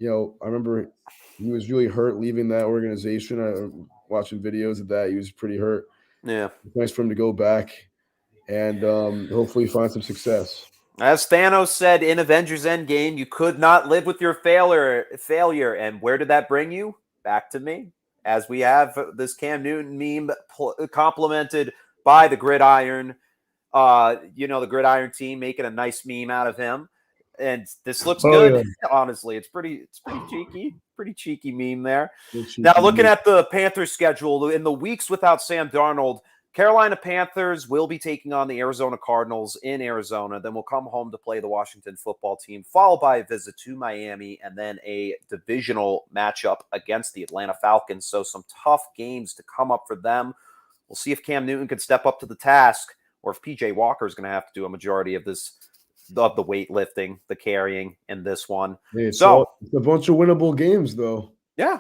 I remember he was really hurt leaving that organization. Watching videos of that, he was pretty hurt. Yeah, it's nice for him to go back and hopefully find some success. As Thanos said in Avengers Endgame, you could not live with your failure. And where did that bring you? Back to me. As we have this Cam Newton meme complimented by the Gridiron, the Gridiron team making a nice meme out of him. And this looks good. Yeah. Honestly, it's pretty cheeky meme there. Now, looking at the Panthers schedule, in the weeks without Sam Darnold, Carolina Panthers will be taking on the Arizona Cardinals in Arizona. Then we'll come home to play the Washington football team, followed by a visit to Miami, and then a divisional matchup against the Atlanta Falcons. So some tough games to come up for them. We'll see if Cam Newton can step up to the task, or if PJ Walker is going to have to do a majority of the weightlifting, the carrying in this one. Yeah, it's a bunch of winnable games, though. Yeah.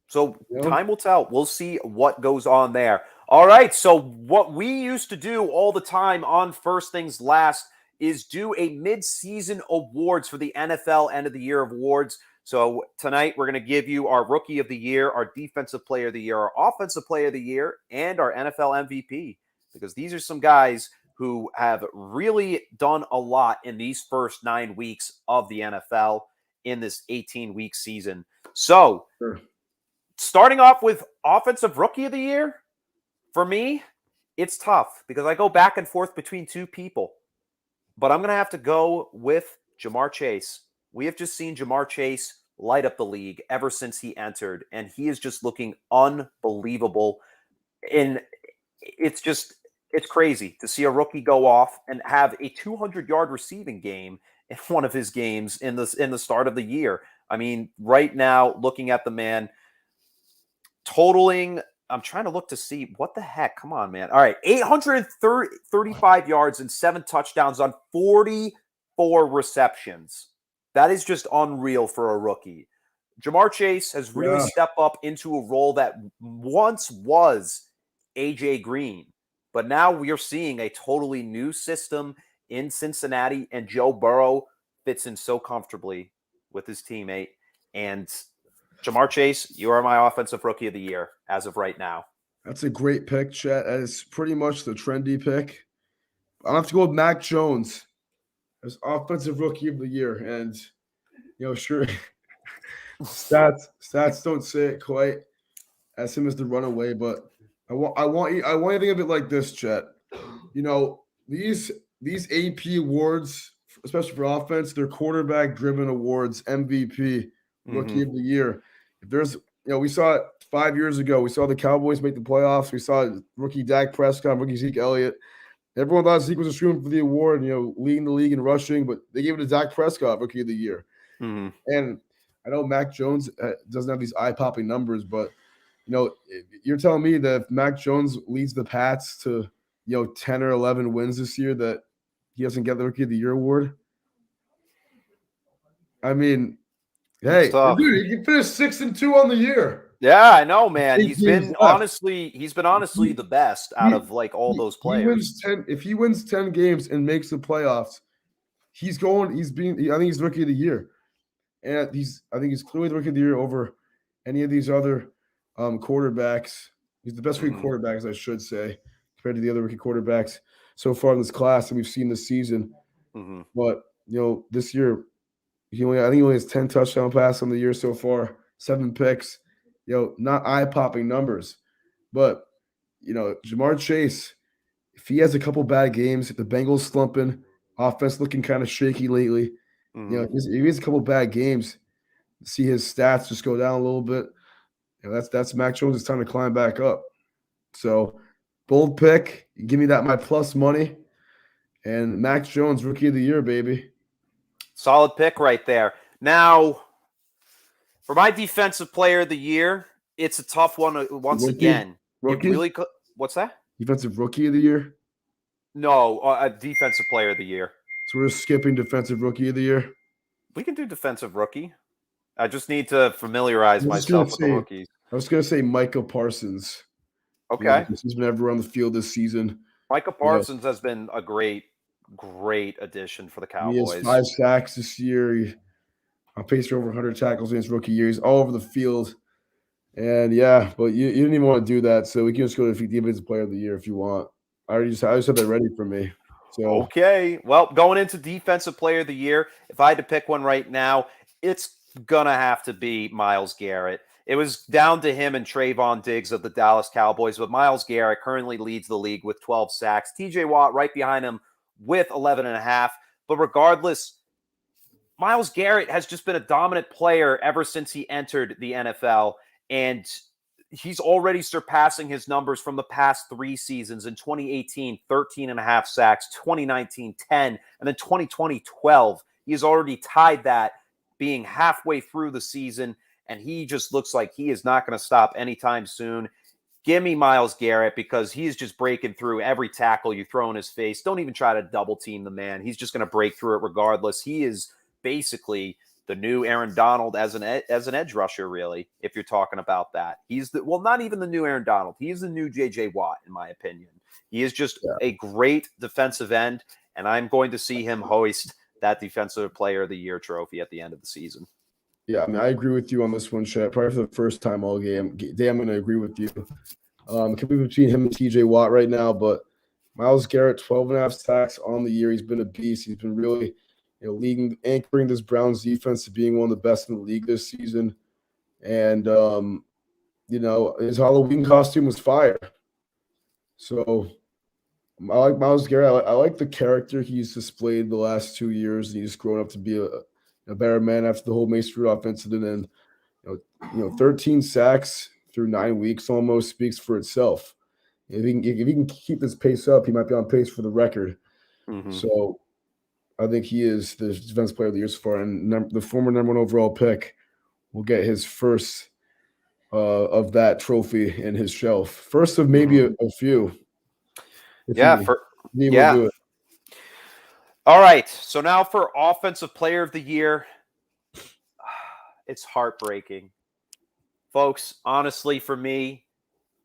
So time will tell. We'll see what goes on there. All right. So what we used to do all the time on First Things Last is do a mid-season awards for the NFL End of the Year awards. So tonight we're going to give you our Rookie of the Year, our Defensive Player of the Year, our Offensive Player of the Year, and our NFL MVP, because these are some guys who have really done a lot in these first 9 weeks of the NFL in this 18-week season. So starting off with Offensive Rookie of the Year, for me, it's tough because I go back and forth between two people. But I'm going to have to go with JaMarr Chase. We have just seen JaMarr Chase light up the league ever since he entered, and he is just looking unbelievable. And it's crazy to see a rookie go off and have a 200-yard receiving game in one of his games in the start of the year. I mean, right now, looking at the man, totaling I'm trying to look to see what the heck. Come on, man. All right. 835 yards and 7 touchdowns on 44 receptions. That is just unreal for a rookie. JaMarr Chase has really stepped up into a role that once was AJ Green. But now we are seeing a totally new system in Cincinnati, and Joe Burrow fits in so comfortably with his teammate. And JaMarr Chase, you are my offensive rookie of the year as of right now. That's a great pick, Chet. That is pretty much the trendy pick. I'll have to go with Mac Jones as offensive rookie of the year. And, sure, stats don't say it quite as him as the runaway, but I want you to think of it like this, Chet. These AP awards, especially for offense, they're quarterback-driven awards, MVP, rookie of the year. If there's, we saw it 5 years ago. We saw the Cowboys make the playoffs. We saw rookie Dak Prescott, rookie Zeke Elliott. Everyone thought Zeke was a shooting for the award, leading the league in rushing, but they gave it to Dak Prescott, rookie of the year. And I know Mac Jones doesn't have these eye-popping numbers, but you're telling me that if Mac Jones leads the Pats to 10 or 11 wins this year, that he doesn't get the Rookie of the Year award? I mean, hey, dude, he can finish 6-2 on the year. Yeah, I know, man. He's been honestly the best out of all those players. If he wins 10 games and makes the playoffs, I think he's Rookie of the Year. And I think he's clearly the Rookie of the Year over any of these other quarterbacks. He's the best rookie quarterbacks, I should say, compared to the other rookie quarterbacks so far in this class that we've seen this season. But this year, I think he only has 10 touchdown passes on the year so far, 7 picks. Not eye-popping numbers, but JaMarr Chase, if he has a couple bad games, if the Bengals slumping, offense looking kind of shaky lately, if he has a couple bad games, see his stats just go down a little bit. That's Mac Jones. It's time to climb back up. So, bold pick. Give me that my plus money, and Mac Jones, Rookie of the Year, baby. Solid pick right there. Now, for my Defensive Player of the Year, it's a tough one once again. Rookie? What's that? Defensive Rookie of the Year? No, a Defensive Player of the Year. So we're skipping Defensive Rookie of the Year? We can do Defensive Rookie. I just need to familiarize myself with the rookies. I was going to say Micah Parsons. Okay. He's been everywhere on the field this season. Micah Parsons has been a great addition for the Cowboys. He has 5 sacks this year. He's on pace for over 100 tackles in his rookie year. He's all over the field. And, but you didn't even want to do that, so we can just go to Defensive Player of the Year if you want. I just had that ready for me. So okay. Well, going into Defensive Player of the Year, if I had to pick one right now, it's going to have to be Myles Garrett. It was down to him and Trayvon Diggs of the Dallas Cowboys, but Myles Garrett currently leads the league with 12 sacks. TJ Watt right behind him with 11.5. But regardless, Myles Garrett has just been a dominant player ever since he entered the NFL, and he's already surpassing his numbers from the past 3 seasons. In 2018, 13.5 sacks, 2019, 10, and then 2020, 12. He's already tied that, being halfway through the season, and he just looks like he is not going to stop anytime soon. Give me Myles Garrett because he's just breaking through every tackle you throw in his face. Don't even try to double team the man. He's just going to break through it regardless. He is basically the new Aaron Donald as an edge rusher, really, if you're talking about that. He's not even the new Aaron Donald. He's the new J.J. Watt, in my opinion. He is just a great defensive end, and I'm going to see him hoist that Defensive Player of the Year trophy at the end of the season. Yeah, I mean, I agree with you on this one, Chet. Probably for the first time all game. I'm going to agree with you. Could be between him and TJ Watt right now, but Myles Garrett, 12.5 sacks on the year. He's been a beast. He's been really, anchoring this Browns defense to being one of the best in the league this season. And, his Halloween costume was fire. So I like Myles Garrett. I like the character he's displayed the last 2 years. He's grown up to be a better man after the whole Mason Rudolph incident. And 13 sacks through 9 weeks almost speaks for itself. If he can keep this pace up, he might be on pace for the record. So I think he is the Defensive Player of the Year so far, and the former number 1 overall pick will get his first of that trophy in his shelf. First of maybe a few. Yeah, he will do it. All right. So now for Offensive Player of the Year, it's heartbreaking. Folks, honestly, for me,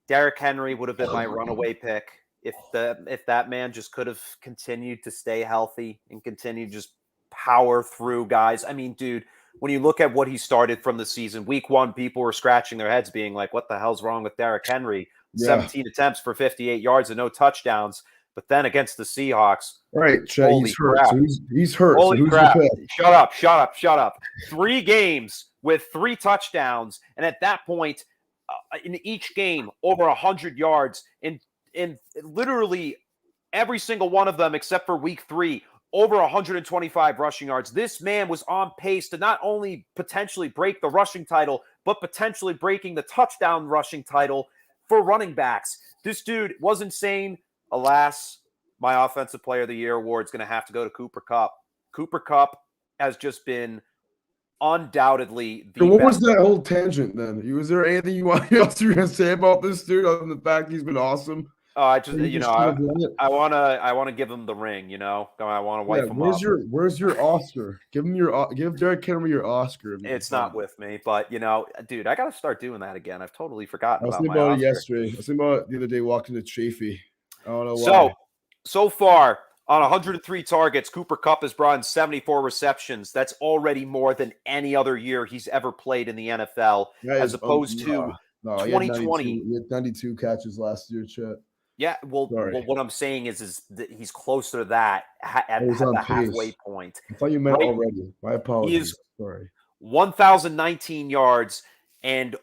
Derrick Henry would have been my runaway pick if that man just could have continued to stay healthy and continue to just power through guys. I mean, dude, when you look at what he started from the season, week 1, people were scratching their heads being like, what the hell's wrong with Derrick Henry? Yeah. 17 attempts for 58 yards and no touchdowns. But then against the Seahawks, right, Chet, holy he's hurt. crap. So he's hurt. Holy so who's crap. your pick? Shut up. 3 games with 3 touchdowns. And at that point, in each game, over 100 yards. In literally every single one of them, except for week 3, over 125 rushing yards. This man was on pace to not only potentially break the rushing title, but potentially breaking the touchdown rushing title for running backs. This dude was insane. Alas, my Offensive Player of the Year award is going to have to go to Cooper Kupp. Cooper Kupp has just been undoubtedly the So what best. was that whole tangent then? Was there anything else you were going to say about this dude other than the fact he's been awesome? I just, I want to give him the ring, I want to wipe him up. Where's your Oscar? Give Derrick Henry your Oscar. It's not with me, but dude, I got to start doing that again. I've totally forgotten about my Oscar. Oscar. Yesterday. I was thinking about it the other day walking to Chafee. I don't know why. So far on 103 targets, Cooper Kupp has brought in 74 receptions. That's already more than any other year he's ever played in the NFL, as opposed to 2020. He had 92 catches last year, Chet. Yeah, well, what I'm saying is that he's closer to that at the halfway point. I thought you meant already. My apologies. Sorry. 1,019 yards, and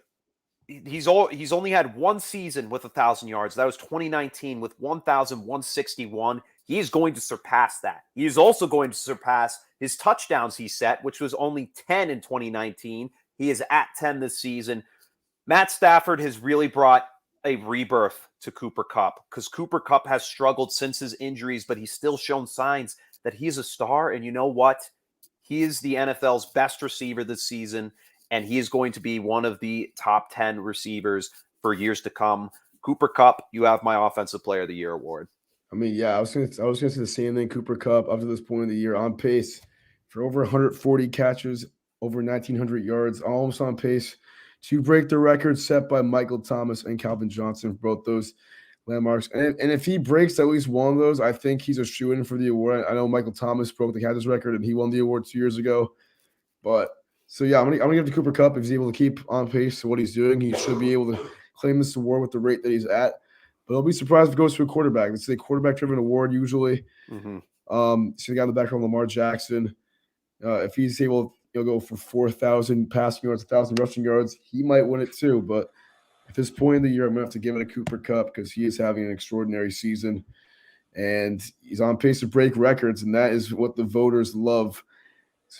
he's only had 1 season with 1,000 yards. That was 2019 with 1,161. He is going to surpass that. He is also going to surpass his touchdowns he set, which was only 10 in 2019. He is at 10 this season. Matt Stafford has really brought a rebirth to Cooper Kupp, because Cooper Kupp has struggled since his injuries, but he's still shown signs that he's a star. And you know what? He is the NFL's best receiver this season, and he is going to be one of the top 10 receivers for years to come. Cooper Kupp, you have my Offensive Player of the Year award. I mean, yeah, I was gonna say the same thing. Cooper Kupp, up to this point of the year, on pace for over 140 catches, over 1,900 yards, almost on pace to break the record set by Michael Thomas and Calvin Johnson, both those landmarks. And if he breaks at least one of those, I think he's a shoo-in for the award. I know Michael Thomas broke the catches record, and he won the award 2 years ago. But so yeah, I'm gonna give it to Cooper Kupp. If he's able to keep on pace to what he's doing, he should be able to claim this award with the rate that he's at. But I'll be surprised if it goes to a quarterback. It's a quarterback-driven award usually. Mm-hmm. So the guy in the background, Lamar Jackson. If he's able, he'll go for 4,000 passing yards, 1,000 rushing yards. He might win it too. But at this point in the year, I'm gonna have to give it to Cooper Kupp because he is having an extraordinary season, and he's on pace to break records, and that is what the voters love.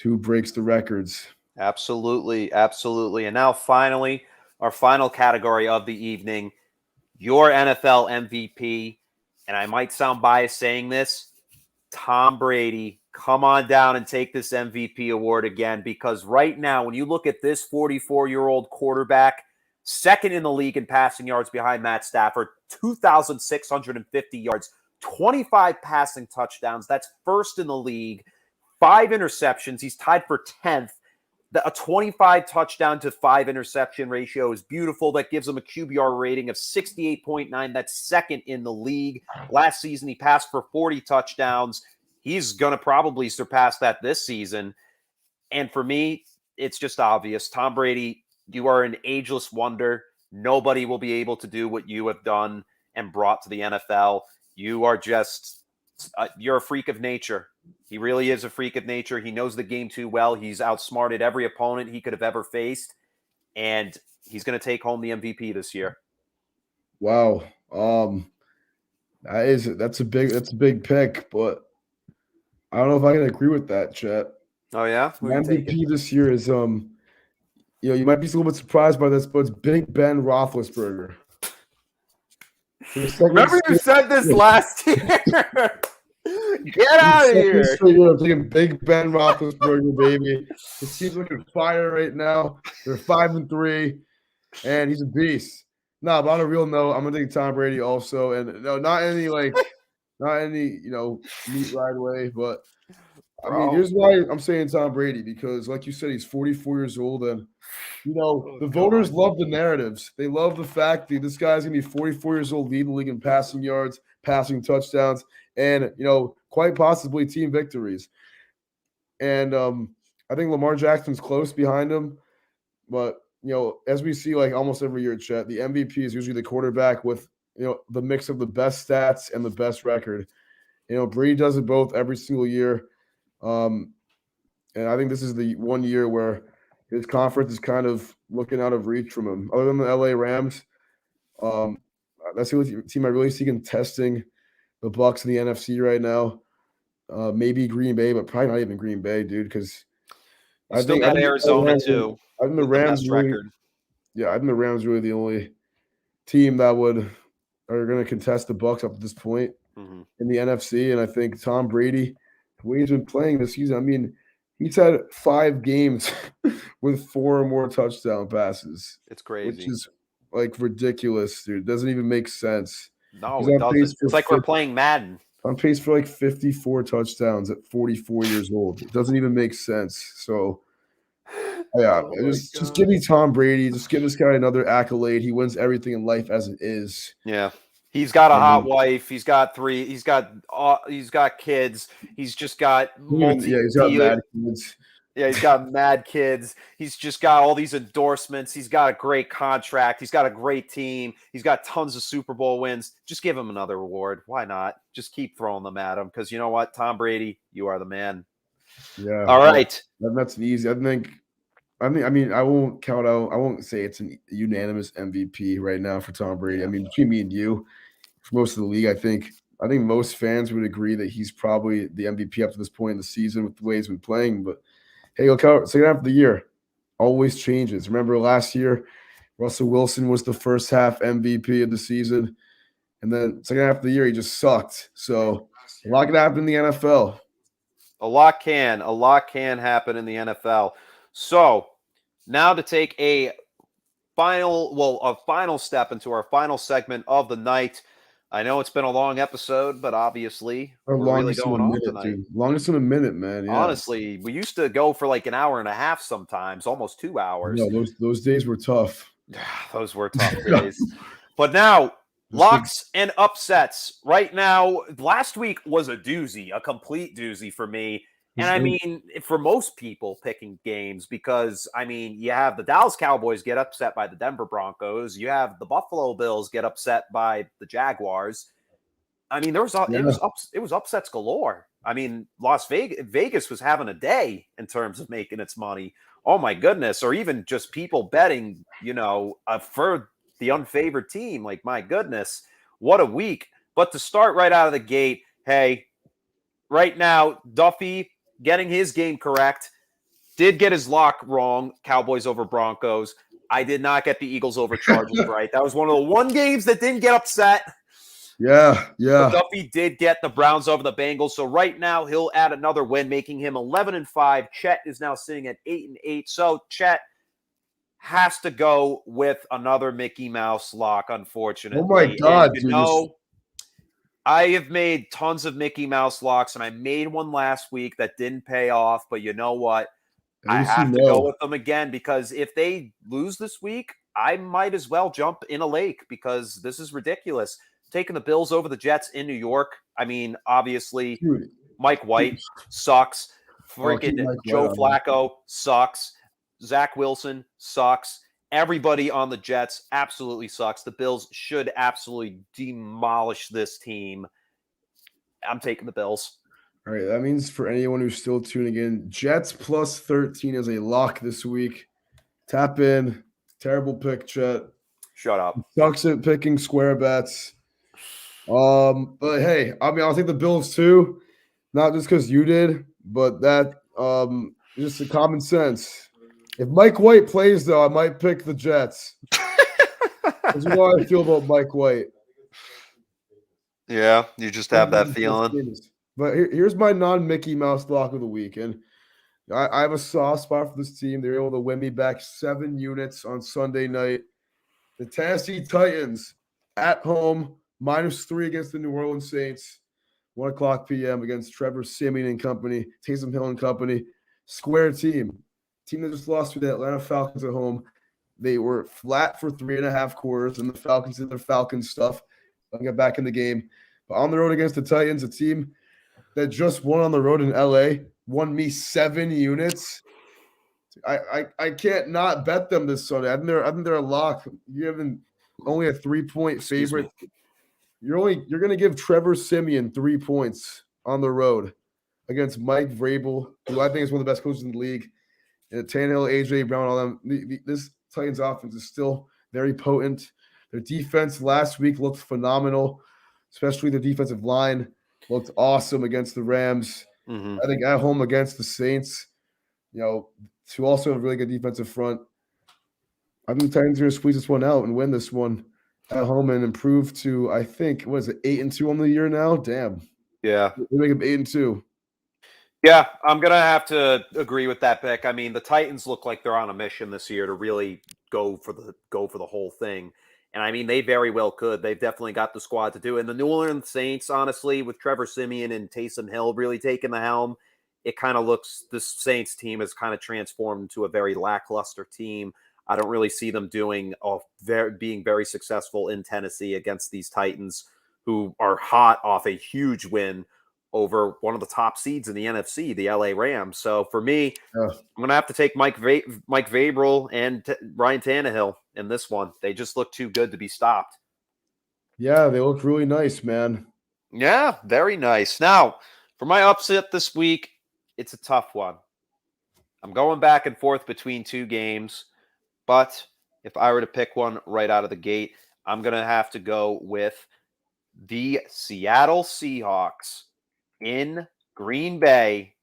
Who breaks the records? Absolutely. And now, finally, our final category of the evening. Your NFL MVP, and I might sound biased saying this, Tom Brady, come on down and take this MVP award again, because right now, when you look at this 44-year-old quarterback, second in the league in passing yards behind Matt Stafford, 2,650 yards, 25 passing touchdowns. That's first in the league, 5 interceptions. He's tied for 10th. A 25 touchdown to 5 interception ratio is beautiful. That gives him a QBR rating of 68.9. That's second in the league. Last season, he passed for 40 touchdowns. He's going to probably surpass that this season. And for me, it's just obvious. Tom Brady, you are an ageless wonder. Nobody will be able to do what you have done and brought to the NFL. You are just, you're a freak of nature. He really is a freak of nature. He knows the game too well. He's outsmarted every opponent he could have ever faced, and he's going to take home the MVP this year. Wow, that's a big pick, but I don't know if I can agree with that, Chet. Oh yeah, my MVP this year is you might be a little bit surprised by this, but it's Big Ben Roethlisberger. Remember you said this last year. Get out of here. I'm taking Big Ben Roethlisberger, baby. The team's looking fire right now. They're 5-3. and he's a beast. No, but on a real note, I'm gonna take Tom Brady also, and no, not any meat right away, but I mean, Bro. here's why I'm saying Tom Brady, because like you said, he's 44 years old, and Oh, the God. voters love the narratives. They love the fact that this guy's gonna be 44 years old, leading the league in passing yards, passing touchdowns, and quite possibly team victories. And I think Lamar Jackson's close behind him. But as we see like almost every year, Chet, the MVP is usually the quarterback with the mix of the best stats and the best record. Brady does it both every single year. And I think this is the one year where his conference is kind of looking out of reach from him. Other than the LA Rams, that's the only team I really see contesting the Bucs in the NFC right now. Maybe Green Bay, but probably not even Green Bay, dude, because You still got Arizona, too, I think the with the Rams best really, record. yeah, I think the Rams really the only team that are going to contest the Bucs up to this point in the NFC. And I think Tom Brady, the way he's been playing this season, I mean, he's had 5 games with 4 or more touchdown passes. It's crazy. Which is like ridiculous, dude. It doesn't even make sense. No, it doesn't. It's like we're playing Madden. On pace for like 54 touchdowns at 44 years old. It doesn't even make sense. So, yeah, just give me Tom Brady. Just give this guy another accolade. He wins everything in life as it is. Yeah. He's got a hot wife. He's got 3. He's got kids. He's just got he's got mad kids. Yeah, he's got mad kids. He's just got all these endorsements. He's got a great contract. He's got a great team. He's got tons of Super Bowl wins. Just give him another award. Why not? Just keep throwing them at him, because you know what? Tom Brady, you are the man. Yeah. All right. That's easy. I mean, I won't count out. I won't say it's a unanimous MVP right now for Tom Brady. Yeah. I mean, between me and you, for most of the league, I think most fans would agree that he's probably the MVP up to this point in the season with the way he's been playing. But hey, look how second half of the year always changes. Remember last year, Russell Wilson was the first half MVP of the season, and then second half of the year he just sucked. So a lot can happen in the NFL. A lot can happen in the NFL. So now to take a final step into our final segment of the night. I know it's been a long episode, but obviously we're really going on tonight. Dude. Longest in a minute, man. Yeah. Honestly, we used to go for like an hour and a half sometimes, almost 2 hours. No, those days were tough. Those were tough days. But now, locks and upsets. Right now, last week was a doozy, a complete doozy for me. And I mean, for most people picking games, because I mean, you have the Dallas Cowboys get upset by the Denver Broncos. You have the Buffalo Bills get upset by the Jaguars. I mean, it was upsets galore. I mean, Vegas was having a day in terms of making its money. Oh my goodness. Or even just people betting, for the unfavored team. Like, my goodness, what a week. But to start right out of the gate, hey, right now, Duffy getting his game correct, did get his lock wrong, Cowboys over Broncos. I did not get the Eagles over Chargers right. That was one of the one games that didn't get upset. Yeah. But Duffy did get the Browns over the Bengals. So right now he'll add another win, making him 11-5. Chet is now sitting at 8-8. So Chet has to go with another Mickey Mouse lock, unfortunately. Oh my God, dude. I have made tons of Mickey Mouse locks, and I made one last week that didn't pay off. But you know what? I have to go with them again, because if they lose this week, I might as well jump in a lake, because this is ridiculous. Taking the Bills over the Jets in New York. I mean, obviously, Mike White sucks. Freaking Joe Flacco sucks. Zach Wilson sucks. Everybody on the Jets absolutely sucks. The Bills should absolutely demolish this team. I'm taking the Bills. All right, that means for anyone who's still tuning in, Jets plus 13 is a lock this week. Tap in. Terrible pick, Chet. Shut up. Sucks at picking square bets. But hey, I mean, I'll take the Bills too. Not just because you did, but that just a common sense. If Mike White plays, though, I might pick the Jets. That's how I feel about Mike White. Yeah, you just have that feeling. But here's my non-Mickey Mouse lock of the week. And I have a soft spot for this team. They're able to win me back 7 units on Sunday night The Tennessee Titans at home, -3 against the New Orleans Saints. 1:00 p.m. against Trevor Siemian and company, Taysom Hill and company. Square team. Team that just lost to the Atlanta Falcons at home. They were flat for 3.5 quarters, and the Falcons did their Falcons stuff. They'll get back in the game. But on the road against the Titans, a team that just won on the road in LA, won me 7 units. I can't not bet them this Sunday. I think they're a lock. You're having only a 3-point favorite. You're gonna give Trevor Siemian 3 points on the road against Mike Vrabel, who I think is one of the best coaches in the league. And Tannehill, AJ Brown, all them. This Titans offense is still very potent. Their defense last week looked phenomenal, especially the defensive line looked awesome against the Rams. Mm-hmm. I think at home against the Saints, to also have a really good defensive front. I think the Titans are going to squeeze this one out and win this one at home and improve to, I think, 8-2 on the year now? Damn. Yeah. They make them 8-2. Yeah, I'm going to have to agree with that pick. I mean, the Titans look like they're on a mission this year to really go for the whole thing. And I mean, they very well could. They've definitely got the squad to do it. And the New Orleans Saints, honestly, with Trevor Siemian and Taysom Hill really taking the helm, it kind of looks, this Saints team has kind of transformed into a very lackluster team. I don't really see them being very successful in Tennessee against these Titans, who are hot off a huge win over one of the top seeds in the NFC, the LA Rams. So for me, I'm going to have to take Mike Vrabel and Ryan Tannehill in this one. They just look too good to be stopped. Yeah, they look really nice, man. Yeah, very nice. Now, for my upset this week, it's a tough one. I'm going back and forth between two games, but if I were to pick one right out of the gate, I'm going to have to go with the Seattle Seahawks in Green Bay.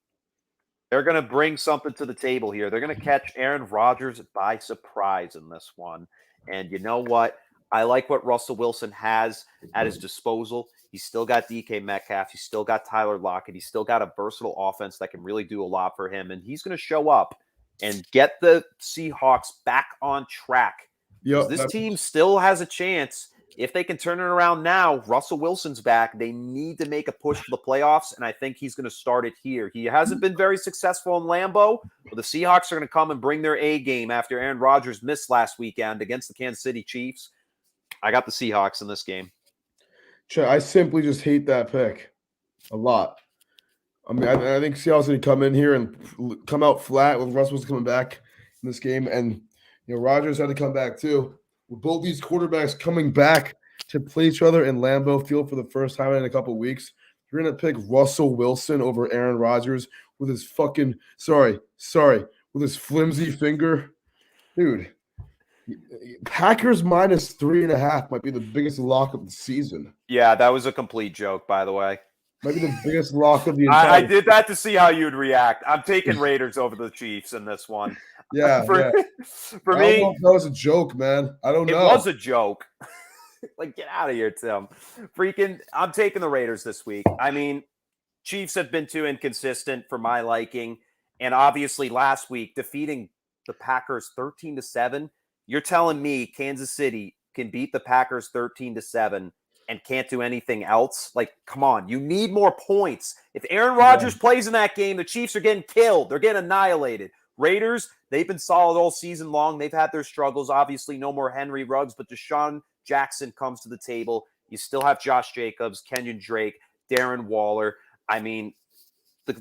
They're going to bring something to the table here. They're going to catch Aaron Rodgers by surprise in this one. And you know what? I like what Russell Wilson has at his disposal. He's still got DK Metcalf. He's still got Tyler Lockett. He's still got a versatile offense that can really do a lot for him. And he's going to show up and get the Seahawks back on track. This team still has a chance. If they can turn it around now, Russell Wilson's back. They need to make a push for the playoffs, and I think he's going to start it here. He hasn't been very successful in Lambeau, but the Seahawks are going to come and bring their A game after Aaron Rodgers missed last weekend against the Kansas City Chiefs. I got the Seahawks in this game. I simply just hate that pick a lot. I mean, I think Seattle's going to come in here and come out flat with Russell's coming back in this game, and Rodgers had to come back too. With both these quarterbacks coming back to play each other in Lambeau Field for the first time in a couple of weeks, you're going to pick Russell Wilson over Aaron Rodgers with his fucking with his flimsy finger. Dude, Packers -3.5 might be the biggest lock of the season. Yeah, that was a complete joke, by the way. Might be the biggest lock of the entire I did that to see how you'd react. I'm taking Raiders over the Chiefs in this one. Yeah, for me, that was a joke, man. I don't know. It was a joke. Like, get out of here, Tim. I'm taking the Raiders this week. I mean, Chiefs have been too inconsistent for my liking. And obviously last week, defeating the Packers 13-7, you're telling me Kansas City can beat the Packers 13-7 and can't do anything else? Like, come on. You need more points. If Aaron Rodgers plays in that game, the Chiefs are getting killed. They're getting annihilated. Raiders, they've been solid all season long. They've had their struggles. Obviously, no more Henry Ruggs, but Deshaun Jackson comes to the table. You still have Josh Jacobs, Kenyon Drake, Darren Waller. I mean,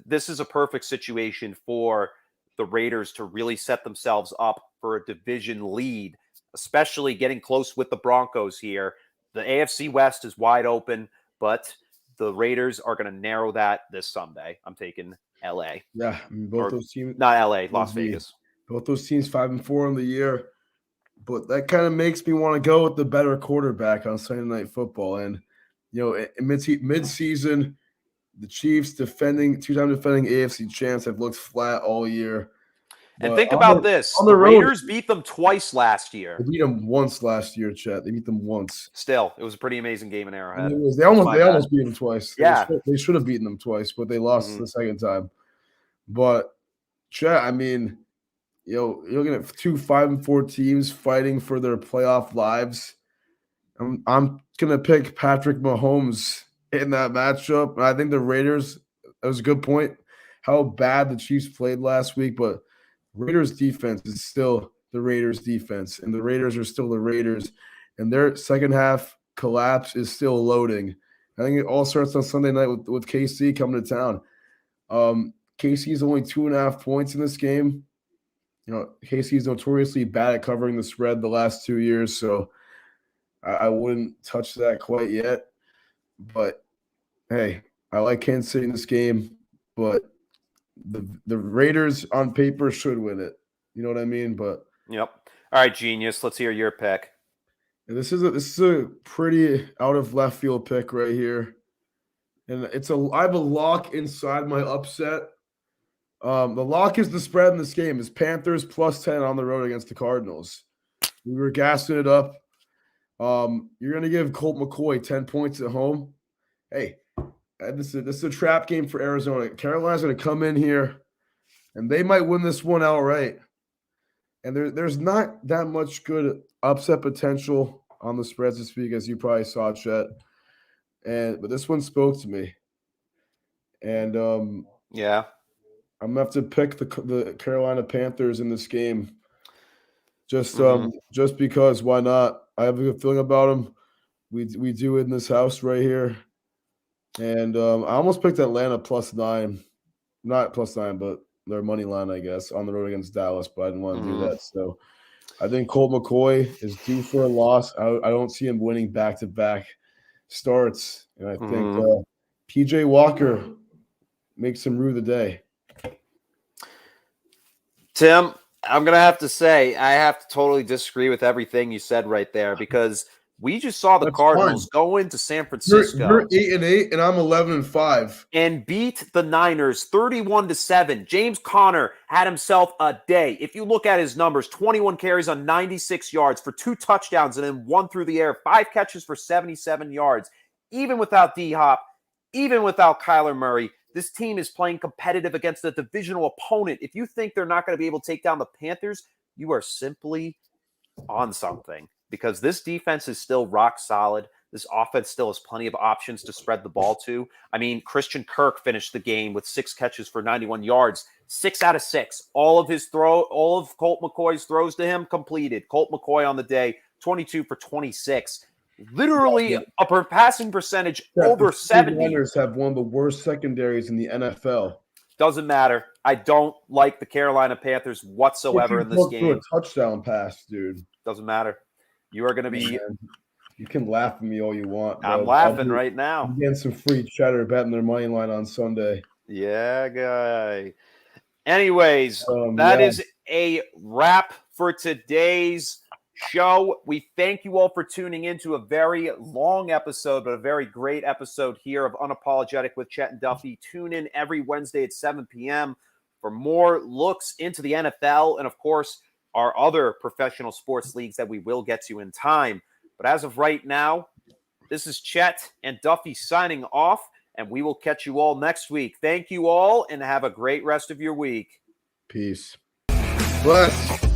this is a perfect situation for the Raiders to really set themselves up for a division lead, especially getting close with the Broncos here. The AFC West is wide open, but the Raiders are going to narrow that this Sunday. I'm taking LA. Yeah, I mean, both those teams. Not LA, Las Vegas. Both those teams 5-4 on the year. But that kind of makes me want to go with the better quarterback on Sunday Night Football. And, mid-season, the Chiefs two-time defending AFC champs have looked flat all year. And think about this. The Raiders beat them twice last year. They beat them once last year, Chet. They beat them once. Still, it was a pretty amazing game in Arrowhead. They almost beat them twice. Yeah. They should have beaten them twice, but they lost the second time. But, Chet, I mean, you're looking at 2 5-4 teams fighting for their playoff lives. I'm gonna pick Patrick Mahomes in that matchup. And I think the Raiders. That was a good point. How bad the Chiefs played last week, but Raiders defense is still the Raiders defense, and the Raiders are still the Raiders, and their second half collapse is still loading. I think it all starts on Sunday night with KC coming to town. KC is only 2.5 points in this game. KC is notoriously bad at covering the spread the last 2 years, so I wouldn't touch that quite yet. But hey, I like Kansas City in this game, but the Raiders on paper should win it. You know what I mean? But yep. All right, genius. Let's hear your pick. This is a pretty out of left field pick right here, and I have a lock inside my upset. The lock is the spread in this game. Is Panthers +10 on the road against the Cardinals. We were gassing it up. You're gonna give Colt McCoy 10 points at home. Hey, this is a trap game for Arizona. Carolina's gonna come in here, and they might win this one outright. And there's not that much good upset potential on the spreads this week, as you probably saw, Chet. But this one spoke to me. And yeah, I'm gonna have to pick the Carolina Panthers in this game. Just because, why not? I have a good feeling about them. We do it in this house right here. And I almost picked Atlanta +9. Not +9, but their money line, I guess, on the road against Dallas, but I didn't want to do that. So I think Colt McCoy is due for a loss. I don't see him winning back-to-back starts. And I think PJ Walker makes him rue the day. Tim, I'm going to have to say I have to totally disagree with everything you said right there, because we just saw the Cardinals go into San Francisco. You're 8-8, and I'm 11-5, and beat the Niners 31-7. James Conner had himself a day. If you look at his numbers, 21 carries on 96 yards for 2 touchdowns, and then 1 through the air, 5 catches for 77 yards. Even without D-Hop, even without Kyler Murray, this team is playing competitive against a divisional opponent. If you think they're not going to be able to take down the Panthers, you are simply on something, because this defense is still rock solid. This offense still has plenty of options to spread the ball to. I mean, Christian Kirk finished the game with 6 catches for 91 yards, 6 out of 6. All of Colt McCoy's throws to him completed. Colt McCoy on the day, 22 for 26. Literally a passing percentage over 70. The Niners have one of the worst secondaries in the NFL. Doesn't matter. I don't like the Carolina Panthers whatsoever in this game. A touchdown pass, dude. Doesn't matter. You are going to be... You can laugh at me all you want. I'm laughing right now. I'm getting some free cheddar betting their money line on Sunday. Yeah, guy. Anyways, that is a wrap for today's show. We thank you all for tuning in to a very long episode, but a very great episode here of Unapologetic with Chet and Duffy. Tune in every Wednesday at 7 p.m. for more looks into the NFL and, of course, our other professional sports leagues that we will get to in time. But as of right now, this is Chet and Duffy signing off, and we will catch you all next week. Thank you all, and have a great rest of your week. Peace. Bless.